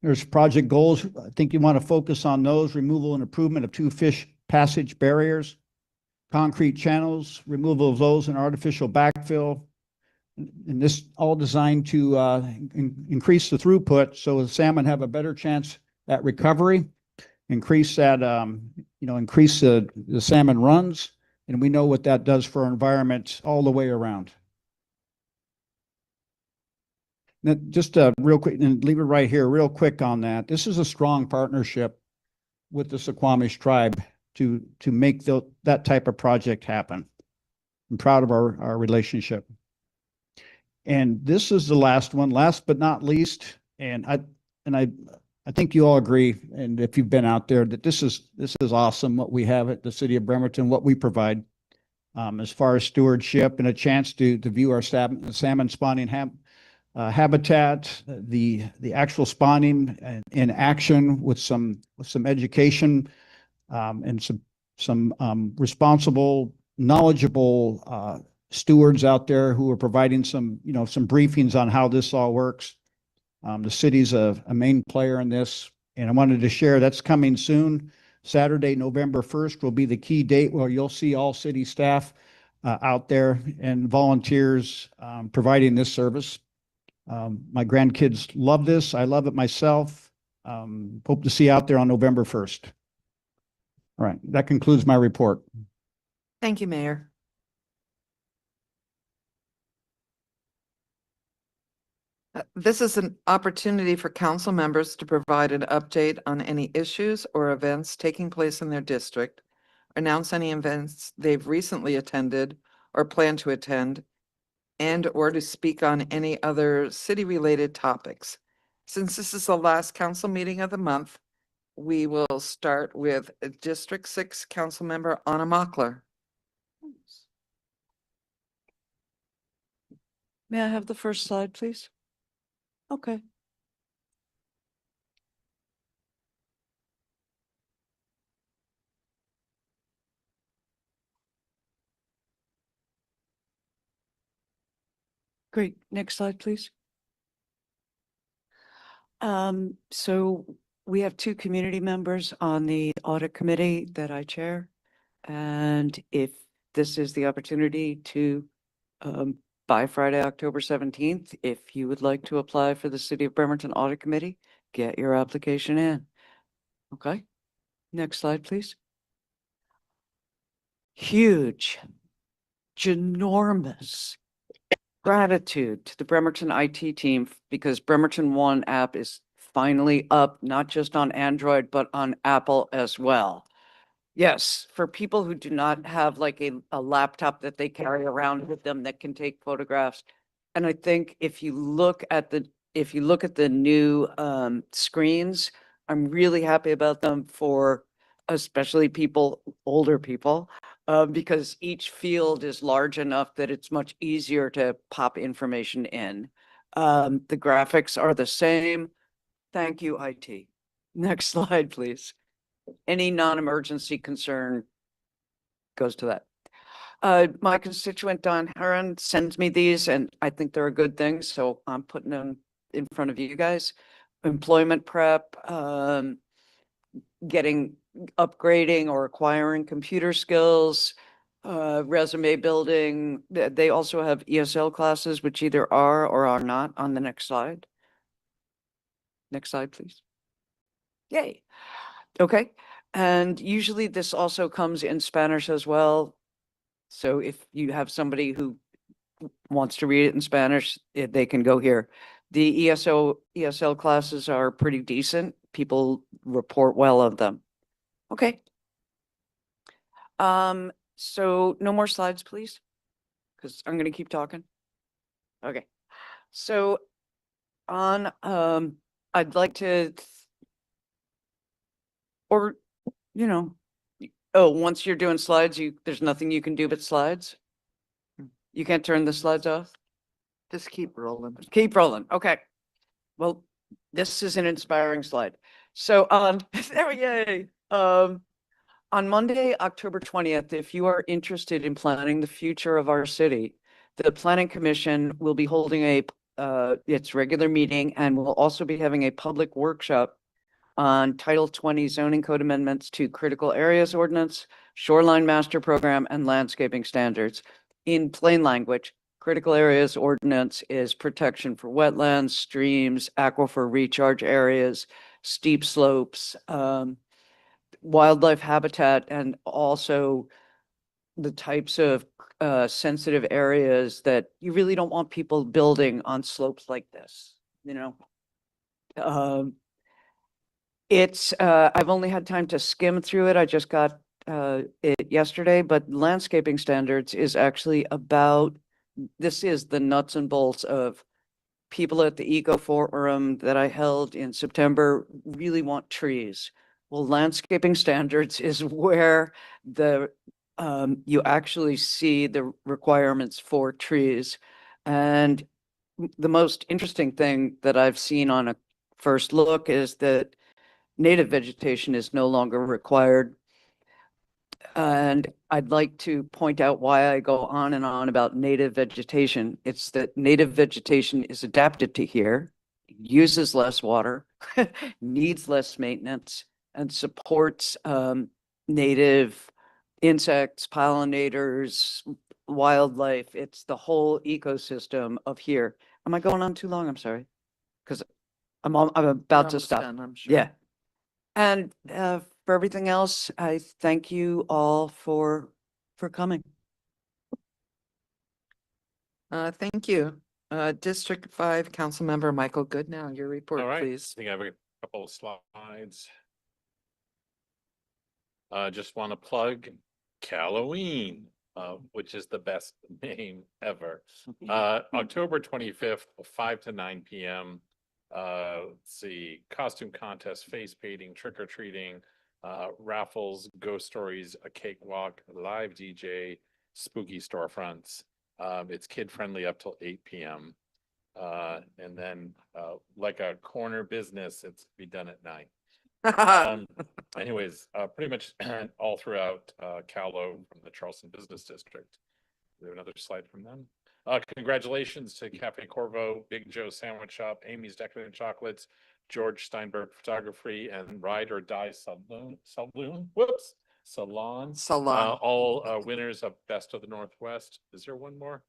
There's project goals. I think you want to focus on those: removal and improvement of 2 fish passage barriers, concrete channels, removal of those, and artificial backfill. And this all designed to increase the throughput so the salmon have a better chance at recovery, increase that, increase the salmon runs. And we know what that does for our environment all the way around. Now, just real quick, and leave it right here, real quick on that. This is a strong partnership with the Suquamish tribe to make that type of project happen. I'm proud of our relationship. And this is the last one, last but not least, and I think you all agree, and if you've been out there, that this is awesome what we have at the City of Bremerton, what we provide as far as stewardship and a chance to view our salmon spawning habitat, the actual spawning in action with some education and some responsible, knowledgeable stewards out there who are providing some briefings on how this all works. The city's a main player in this, and I wanted to share that's coming soon. Saturday, November 1st will be the key date where you'll see all city staff out there and volunteers providing this service. My grandkids love this. I love it myself. Hope to see you out there on November 1st. All right, that concludes my report. Thank you, Mayor. This is an opportunity for council members to provide an update on any issues or events taking place in their district, announce any events they've recently attended or plan to attend, and or to speak on any other city-related topics. Since this is the last council meeting of the month, we will start with District 6 Councilmember Anna Mockler. May I have the first slide, please? Okay. Great. Next slide, please. So we have two community members on the audit committee that I chair. And if this is the opportunity to, by Friday, October 17th, if you would like to apply for the City of Bremerton Audit Committee, get your application in. Okay. Next slide, please. Huge, ginormous gratitude to the Bremerton IT team because Bremerton One app is finally up, not just on Android, but on Apple as well. Yes, for people who do not have like a laptop that they carry around with them that can take photographs. And I think if you look at the new screens, I'm really happy about them for especially older people, because each field is large enough that it's much easier to pop information in. The graphics are the same. Thank you, IT. Next slide, please. Any non-emergency concern goes to that. My constituent Don Heron sends me these and I think they're a good thing. So I'm putting them in front of you guys. Employment prep, upgrading or acquiring computer skills, resume building. They also have ESL classes, which either are or are not on the next slide. Next slide, please. Yay. Okay. And usually this also comes in Spanish as well. So if you have somebody who wants to read it in Spanish, they can go here. The ESL classes are pretty decent. People report well of them. Okay. So no more slides, please, because I'm going to keep talking. Okay. So on, I'd like to, or, once you're doing slides, there's nothing you can do but slides. You can't turn the slides off? Just keep rolling. Keep rolling. Okay. Well, this is an inspiring slide. So yay. On Monday, October 20th, if you are interested in planning the future of our city, the Planning Commission will be holding its regular meeting and will also be having a public workshop on Title 20 zoning code amendments to critical areas ordinance, shoreline master program, and landscaping standards. In plain language, critical areas ordinance is protection for wetlands, streams, aquifer recharge areas, steep slopes, wildlife habitat, and also the types of sensitive areas that you really don't want people building on slopes like this, I've only had time to skim through it. I just got it yesterday, but landscaping standards is actually this is the nuts and bolts of people at the Eco Forum that I held in September really want trees. Well, landscaping standards is where you actually see the requirements for trees. And the most interesting thing that I've seen on a first look is that native vegetation is no longer required. And I'd like to point out why I go on and on about native vegetation. It's that native vegetation is adapted to here, uses less water, needs less maintenance, and supports native insects, pollinators, wildlife. It's the whole ecosystem of here. Am I going on too long? I'm sorry. Because I'm about to stop. Done, I'm sure. Yeah. And for everything else, I thank you all for coming. Thank you. District 5 Councilmember Michael Goodnow, your report, All right, please. I think I have a couple of slides. Just want to plug Halloween. which is the best name ever. October 25th, 5 to 9 p.m. Let's see, costume contest, face painting, trick or treating, raffles, ghost stories, a cakewalk, live DJ, spooky storefronts. It's kid friendly up till 8 p.m. And then like a corner business, it's be done at 9. Anyways, pretty much all throughout Callow from the Charleston Business District. We have another slide from them. Congratulations to Cafe Corvo, Big Joe Sandwich Shop, Amy's Decadent Chocolates, George Steinberg Photography, and Ride or Die Salon. All winners of Best of the Northwest. Is there one more?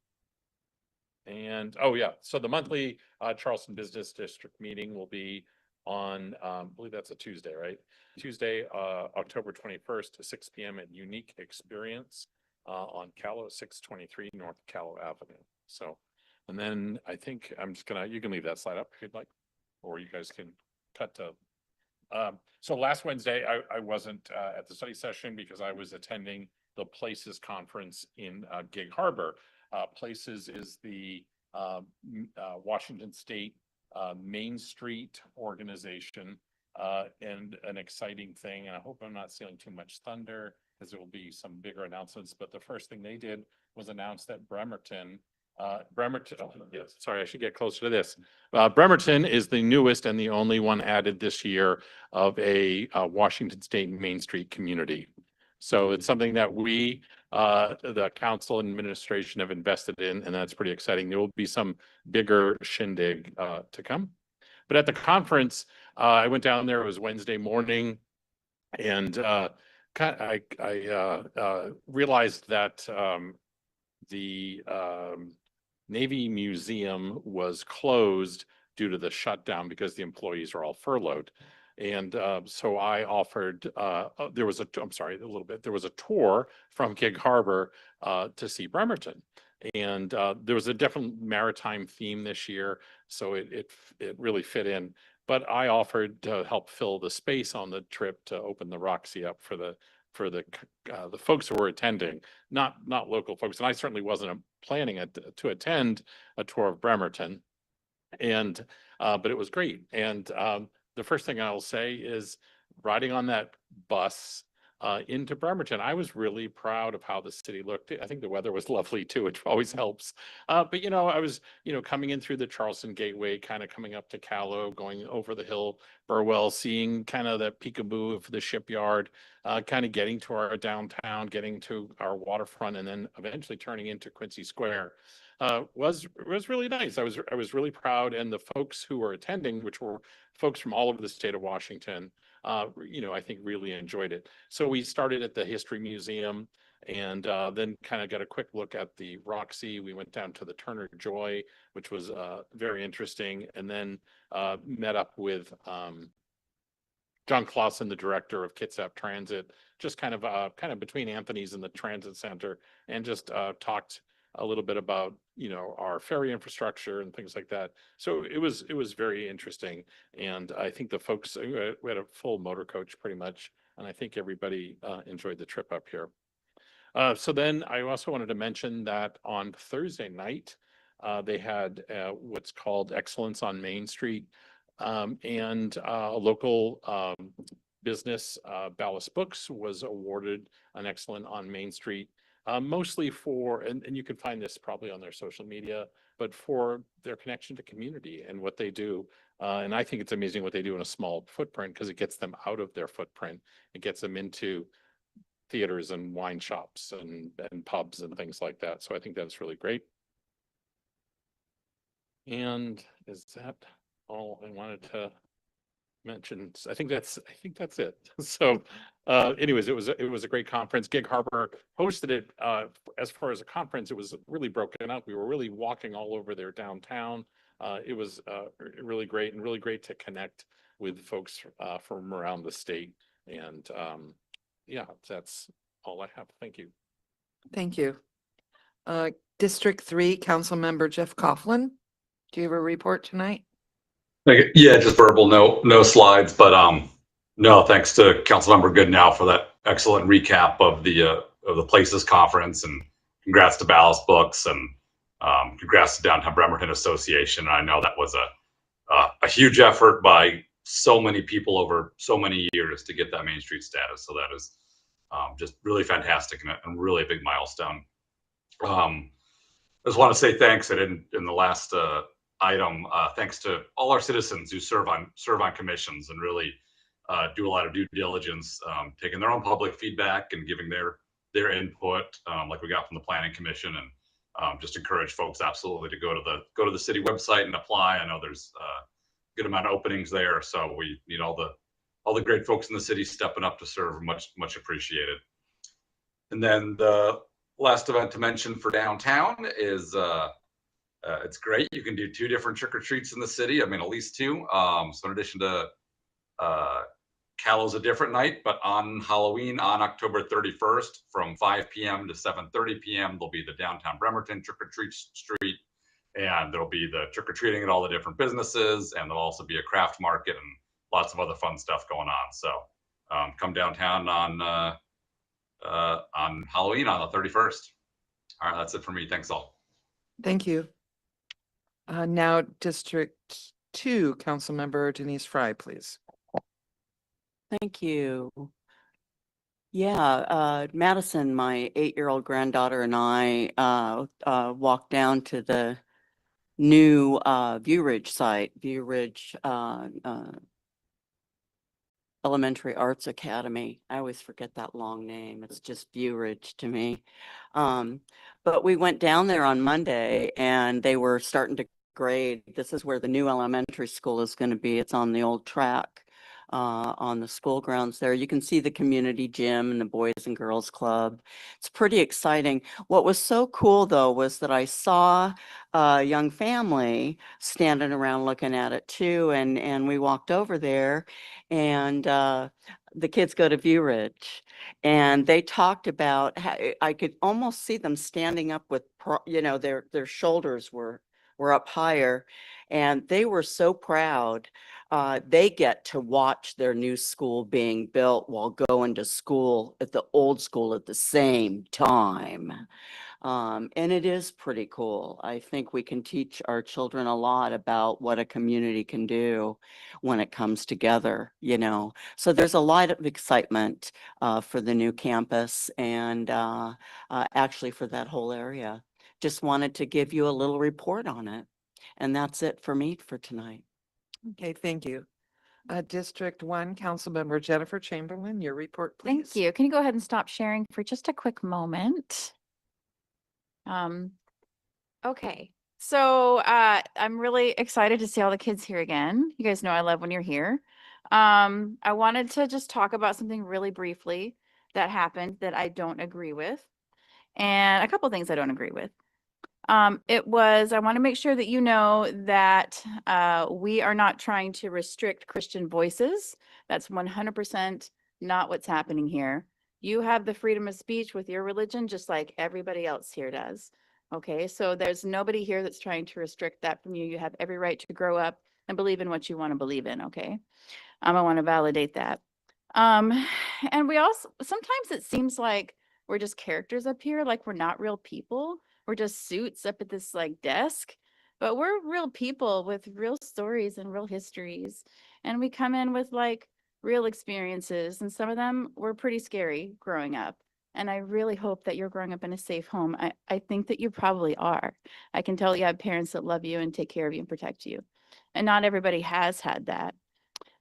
And oh yeah, so the monthly Charleston Business District meeting will be on, I believe that's a Tuesday, right? Tuesday, October 21st to 6 p.m. at Unique Experience on Callow, 623 North Callow Avenue. So, and then I think I'm just gonna, you can leave that slide up if you'd like, or you guys can cut to. So last Wednesday, I wasn't at the study session because I was attending the Places Conference in Gig Harbor. Places is the Washington State Main Street organization, and an exciting thing, and I hope I'm not stealing too much thunder because there will be some bigger announcements, but the first thing they did was announce that Bremerton, yes, sorry, I should get closer to this. Bremerton is the newest and the only one added this year of a Washington State Main Street community. So it's something that we, the council and administration have invested in, and that's pretty exciting. There will be some bigger shindig to come. But at the conference, I went down there, it was Wednesday morning, and I realized that the Navy Museum was closed due to the shutdown because the employees are all furloughed. And so I offered, there was a tour from Gig Harbor to see Bremerton. And there was a different maritime theme this year, so it really fit in. But I offered to help fill the space on the trip to open the Roxy up for the folks who were attending, not local folks. And I certainly wasn't planning to attend a tour of Bremerton, and but it was great. And the first thing I'll say is riding on that bus into Bremerton, I was really proud of how the city looked. I think the weather was lovely too, which always helps. But you know, I was, coming in through the Charleston Gateway, kind of coming up to Callow, going over the hill, Burwell, seeing kind of the peekaboo of the shipyard, kind of getting to our downtown, getting to our waterfront, and then eventually turning into Quincy Square. Was really nice. I was really proud, and the folks who were attending, which were folks from all over the state of Washington, I think really enjoyed it. So we started at the History Museum, and then kind of got a quick look at the Roxy. We went down to the Turner Joy, which was very interesting, and then met up with John Clausen, the director of Kitsap Transit, just kind of between Anthony's and the Transit Center, and just talked a little bit about our ferry infrastructure and things like that. So it was very interesting, and I think the folks, we had a full motor coach pretty much, and I think everybody enjoyed the trip up here. So then I also wanted to mention that on Thursday night they had what's called Excellence on Main Street, and a local business, Ballast Books, was awarded an Excellent on Main Street. Mostly for, and you can find this probably on their social media, but for their connection to community and what they do. And I think it's amazing what they do in a small footprint, because it gets them out of their footprint. It gets them into theaters and wine shops and pubs and things like that. So I think that's really great. And is that all I wanted to mention? I think that's it. So anyways, it was a great conference. Gig Harbor hosted it. As far as a conference, it was really broken up. We were really walking all over their downtown. It was really great, and really great to connect with folks from around the state. And yeah, that's all I have. Thank you. Thank you. District 3, Councilmember Jeff Coughlin. Do you have a report tonight? Yeah, just verbal, no slides, but no, thanks to Councilmember Goodnow for that excellent recap of the Places Conference, and congrats to Ballast Books, and congrats to Downtown Bremerton Association. I know that was a huge effort by so many people over so many years to get that Main Street status. So that is just really fantastic and really a big milestone. I just want to say thanks. I didn't in the last item. Thanks to all our citizens who serve on commissions and really do a lot of due diligence, taking their own public feedback and giving their input, like we got from the Planning Commission, and just encourage folks absolutely to go to the city website and apply. I know there's a good amount of openings there, so we need all the great folks in the city stepping up to serve. Much appreciated. And then the last event to mention for downtown is it's great. You can do 2 different trick or treats in the city. I mean, at least 2. So in addition to Callow's a different night, but on Halloween, on October 31st, from 5 p.m. to 7:30 p.m., there'll be the downtown Bremerton trick or treat street, and there'll be the trick or treating at all the different businesses, and there'll also be a craft market and lots of other fun stuff going on. So come downtown on Halloween on the 31st. All right, that's it for me. Thanks all. Thank you. Now District 2, Councilmember Denise Fry, please. Thank you. Yeah, Madison, my 8-year-old granddaughter, and I walked down to the new View Ridge site, View Ridge Elementary Arts Academy. I always forget that long name. It's just View Ridge to me. But we went down there on Monday and they were starting to grade. This is where the new elementary school is going to be. It's on the old track on the school grounds there. You can see the community gym and the Boys and Girls Club. It's pretty exciting. What was so cool though was that I saw a young family standing around looking at it too. And we walked over there, and the kids go to View Ridge, and they talked about how I could almost see them standing up with, their shoulders were up higher, and they were so proud. They get to watch their new school being built while going to school at the old school at the same time. And it is pretty cool. I think we can teach our children a lot about what a community can do when it comes together, So there's a lot of excitement for the new campus and actually for that whole area. Just wanted to give you a little report on it. And that's it for me for tonight. Okay, thank you. District 1, Councilmember Jennifer Chamberlain, your report, please. Thank you. Can you go ahead and stop sharing for just a quick moment? Okay. So I'm really excited to see all the kids here again. You guys know I love when you're here. I wanted to just talk about something really briefly that happened that I don't agree with, and a couple things I don't agree with. I want to make sure that you know that we are not trying to restrict Christian voices. That's 100% not what's happening here. You have the freedom of speech with your religion, just like everybody else here does. Okay, so there's nobody here that's trying to restrict that from you. You have every right to grow up and believe in what you want to believe in. Okay, I want to validate that. And we also, sometimes it seems like we're just characters up here, like we're not real people. We're just suits up at this like desk, but we're real people with real stories and real histories. And we come in with like real experiences, and some of them were pretty scary growing up. And I really hope that you're growing up in a safe home. I think that you probably are. I can tell you have parents that love you and take care of you and protect you. And not everybody has had that.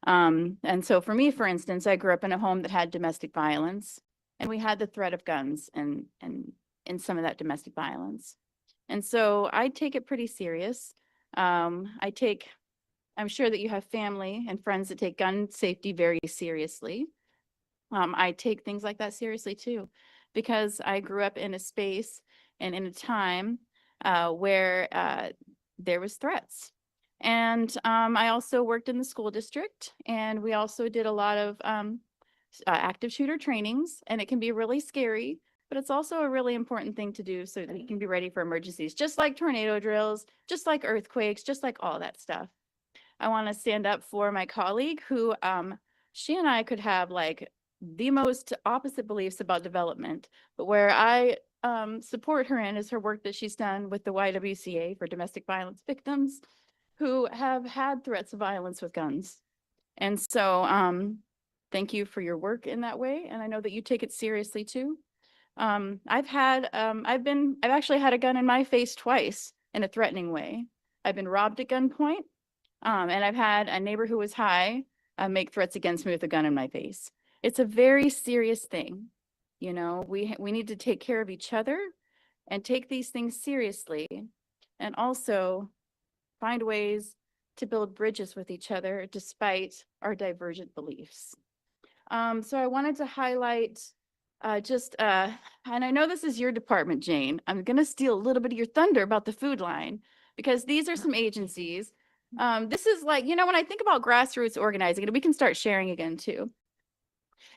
And so for me, for instance, I grew up in a home that had domestic violence, and we had the threat of guns and in some of that domestic violence. And so I take it pretty serious. I'm sure that you have family and friends that take gun safety very seriously. I take things like that seriously too, because I grew up in a space and in a time where there was threats. And I also worked in the school district, and we also did a lot of active shooter trainings, and it can be really scary, but it's also a really important thing to do so that you can be ready for emergencies, just like tornado drills, just like earthquakes, just like all that stuff. I want to stand up for my colleague who she and I could have like the most opposite beliefs about development, but where I support her in is her work that she's done with the YWCA for domestic violence victims who have had threats of violence with guns. And so thank you for your work in that way. And I know that you take it seriously too. I've actually had a gun in my face twice in a threatening way. I've been robbed at gunpoint, and I've had a neighbor who was high make threats against me with a gun in my face. It's a very serious thing. You know, we need to take care of each other and take these things seriously, and also find ways to build bridges with each other despite our divergent beliefs. So I wanted to highlight and I know this is your department, Jane. I'm going to steal a little bit of your thunder about the food line because these are some agencies. This is like, you know, when I think about grassroots organizing, and we can start sharing again too.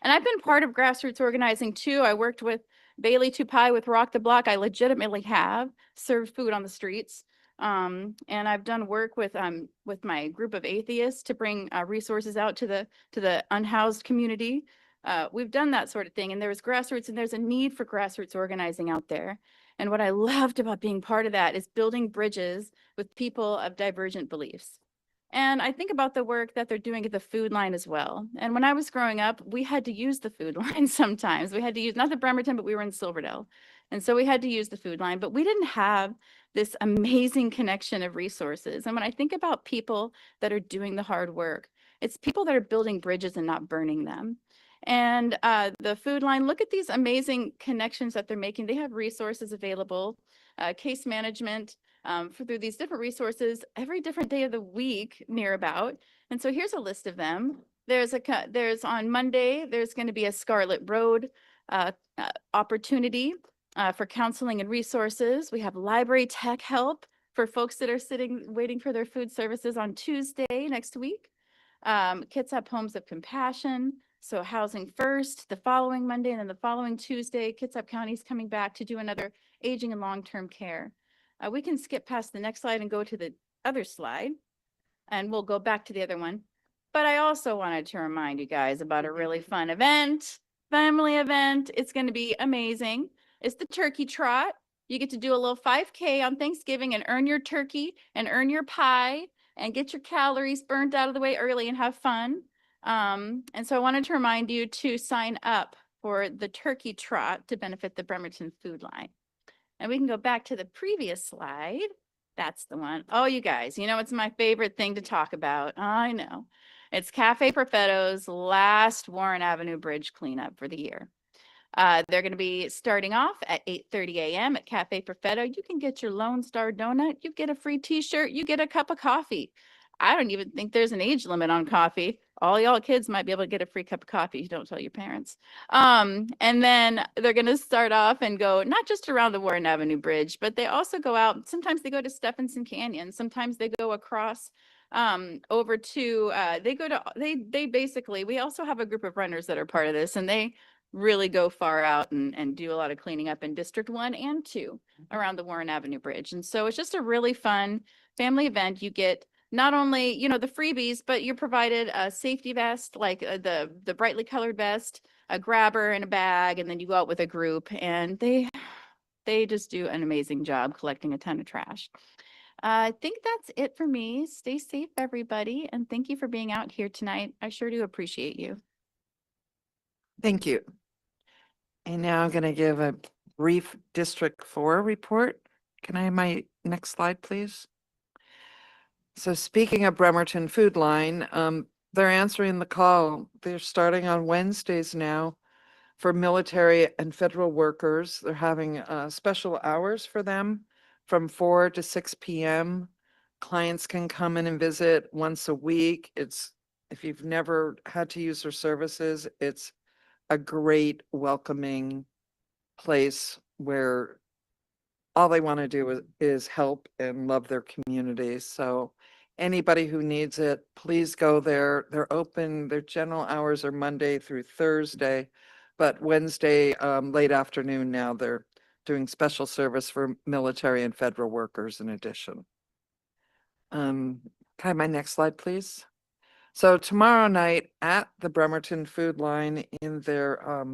And I've been part of grassroots organizing too. I worked with Bailey Tupai with Rock the Block. I legitimately have served food on the streets. And I've done work with my group of atheists to bring resources out to the unhoused community. We've done that sort of thing, and there's grassroots, and there's a need for grassroots organizing out there. And what I loved about being part of that is building bridges with people of divergent beliefs. And I think about the work that they're doing at the food line as well. And when I was growing up, we had to use the food line sometimes. We had to use, not the Bremerton, but we were in Silverdale. And so we had to use the food line, but we didn't have this amazing connection of resources. And when I think about people that are doing the hard work, it's people that are building bridges and not burning them. And the food line, look at these amazing connections that they're making. They have resources available, case management, through these different resources every different day of the week near about. And so here's a list of them. There's on Monday, there's going to be a Scarlet Road opportunity for counseling and resources. We have library tech help for folks that are waiting for their food services on Tuesday next week. Kitsap Homes of Compassion. So Housing First the following Monday, and then the following Tuesday, Kitsap County is coming back to do another aging and long-term care. We can skip past the next slide and go to the other slide, and we'll go back to the other one. But I also wanted to remind you guys about a really fun event, family event. It's going to be amazing. It's the Turkey Trot. You get to do a little 5K on Thanksgiving and earn your turkey and earn your pie and get your calories burnt out of the way early and have fun. And so I wanted to remind you to sign up for the Turkey Trot to benefit the Bremerton Food Line. And we can go back to the previous slide. That's the one. Oh, you guys, you know, it's my favorite thing to talk about. I know. It's Cafe Perfetto's last Warren Avenue Bridge cleanup for the year. They're going to be starting off at 8:30 a.m. at Cafe Perfetto. You can get your Lone Star donut. You get a free t-shirt. You get a cup of coffee. I don't even think there's an age limit on coffee. All y'all kids might be able to get a free cup of coffee. You don't tell your parents. And then they're going to start off and go not just around the Warren Avenue Bridge, but they also go out. Sometimes they go to Stephenson Canyon. Sometimes they go across over to they basically, we also have a group of runners that are part of this, and they really go far out and do a lot of cleaning up in District 1 and 2 around the Warren Avenue Bridge. And so it's just a really fun family event. You get not only, you know, the freebies, but you're provided a safety vest, like the brightly colored vest, a grabber and a bag, and then you go out with a group, and they just do an amazing job collecting a ton of trash. I think that's it for me. Stay safe, everybody, and thank you for being out here tonight. I sure do appreciate you. Thank you. And now I'm going to give a brief District 4 report. Can I have my next slide, please? So speaking of Bremerton Food Line, they're answering the call. They're starting on Wednesdays now for military and federal workers. They're having special hours for them from 4 to 6 p.m. Clients can come in and visit once a week. If you've never had to use their services, it's a great welcoming place where all they want to do is help and love their community. So anybody who needs it, please go there. They're open. Their general hours are Monday through Thursday, but Wednesday late afternoon now they're doing special service for military and federal workers in addition. Can I have my next slide, please? So tomorrow night at the Bremerton Food Line in their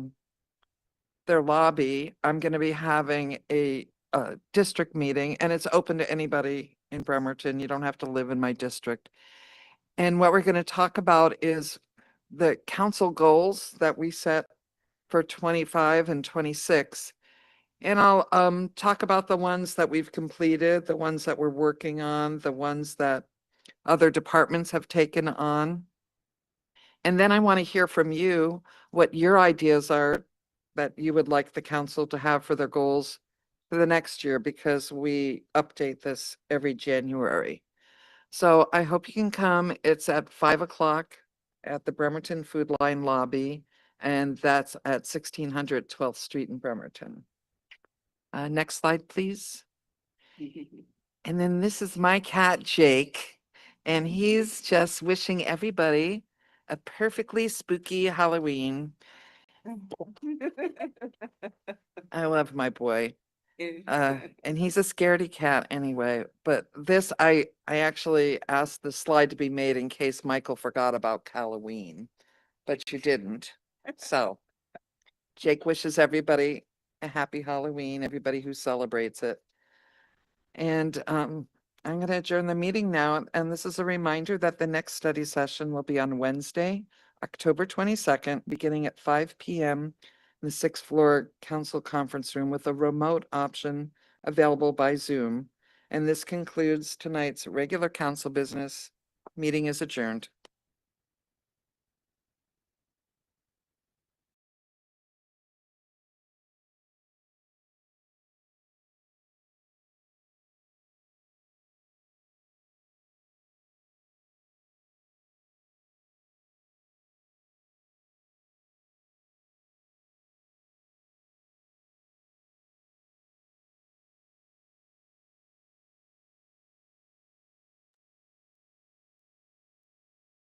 their lobby, I'm going to be having a district meeting, and it's open to anybody in Bremerton. You don't have to live in my district. And what we're going to talk about is the council goals that we set for 25 and 26. And I'll talk about the ones that we've completed, the ones that we're working on, the ones that other departments have taken on. And then I want to hear from you what your ideas are that you would like the council to have for their goals for the next year, because we update this every January. So I hope you can come. It's at 5 o'clock at the Bremerton Food Line lobby, and that's at 1600 12th Street in Bremerton. Next slide, please. And then this is my cat, Jake, and he's just wishing everybody a perfectly spooky Halloween. I love my boy. And he's a scaredy cat anyway, but this, I actually asked the slide to be made in case Michael forgot about Halloween, but you didn't. So Jake wishes everybody a happy Halloween, everybody who celebrates it. And I'm going to adjourn the meeting now. And this is a reminder that the next study session will be on Wednesday, October 22nd, beginning at 5 p.m. in the 6th floor council conference room with a remote option available by Zoom. And this concludes tonight's regular council business. Meeting is adjourned.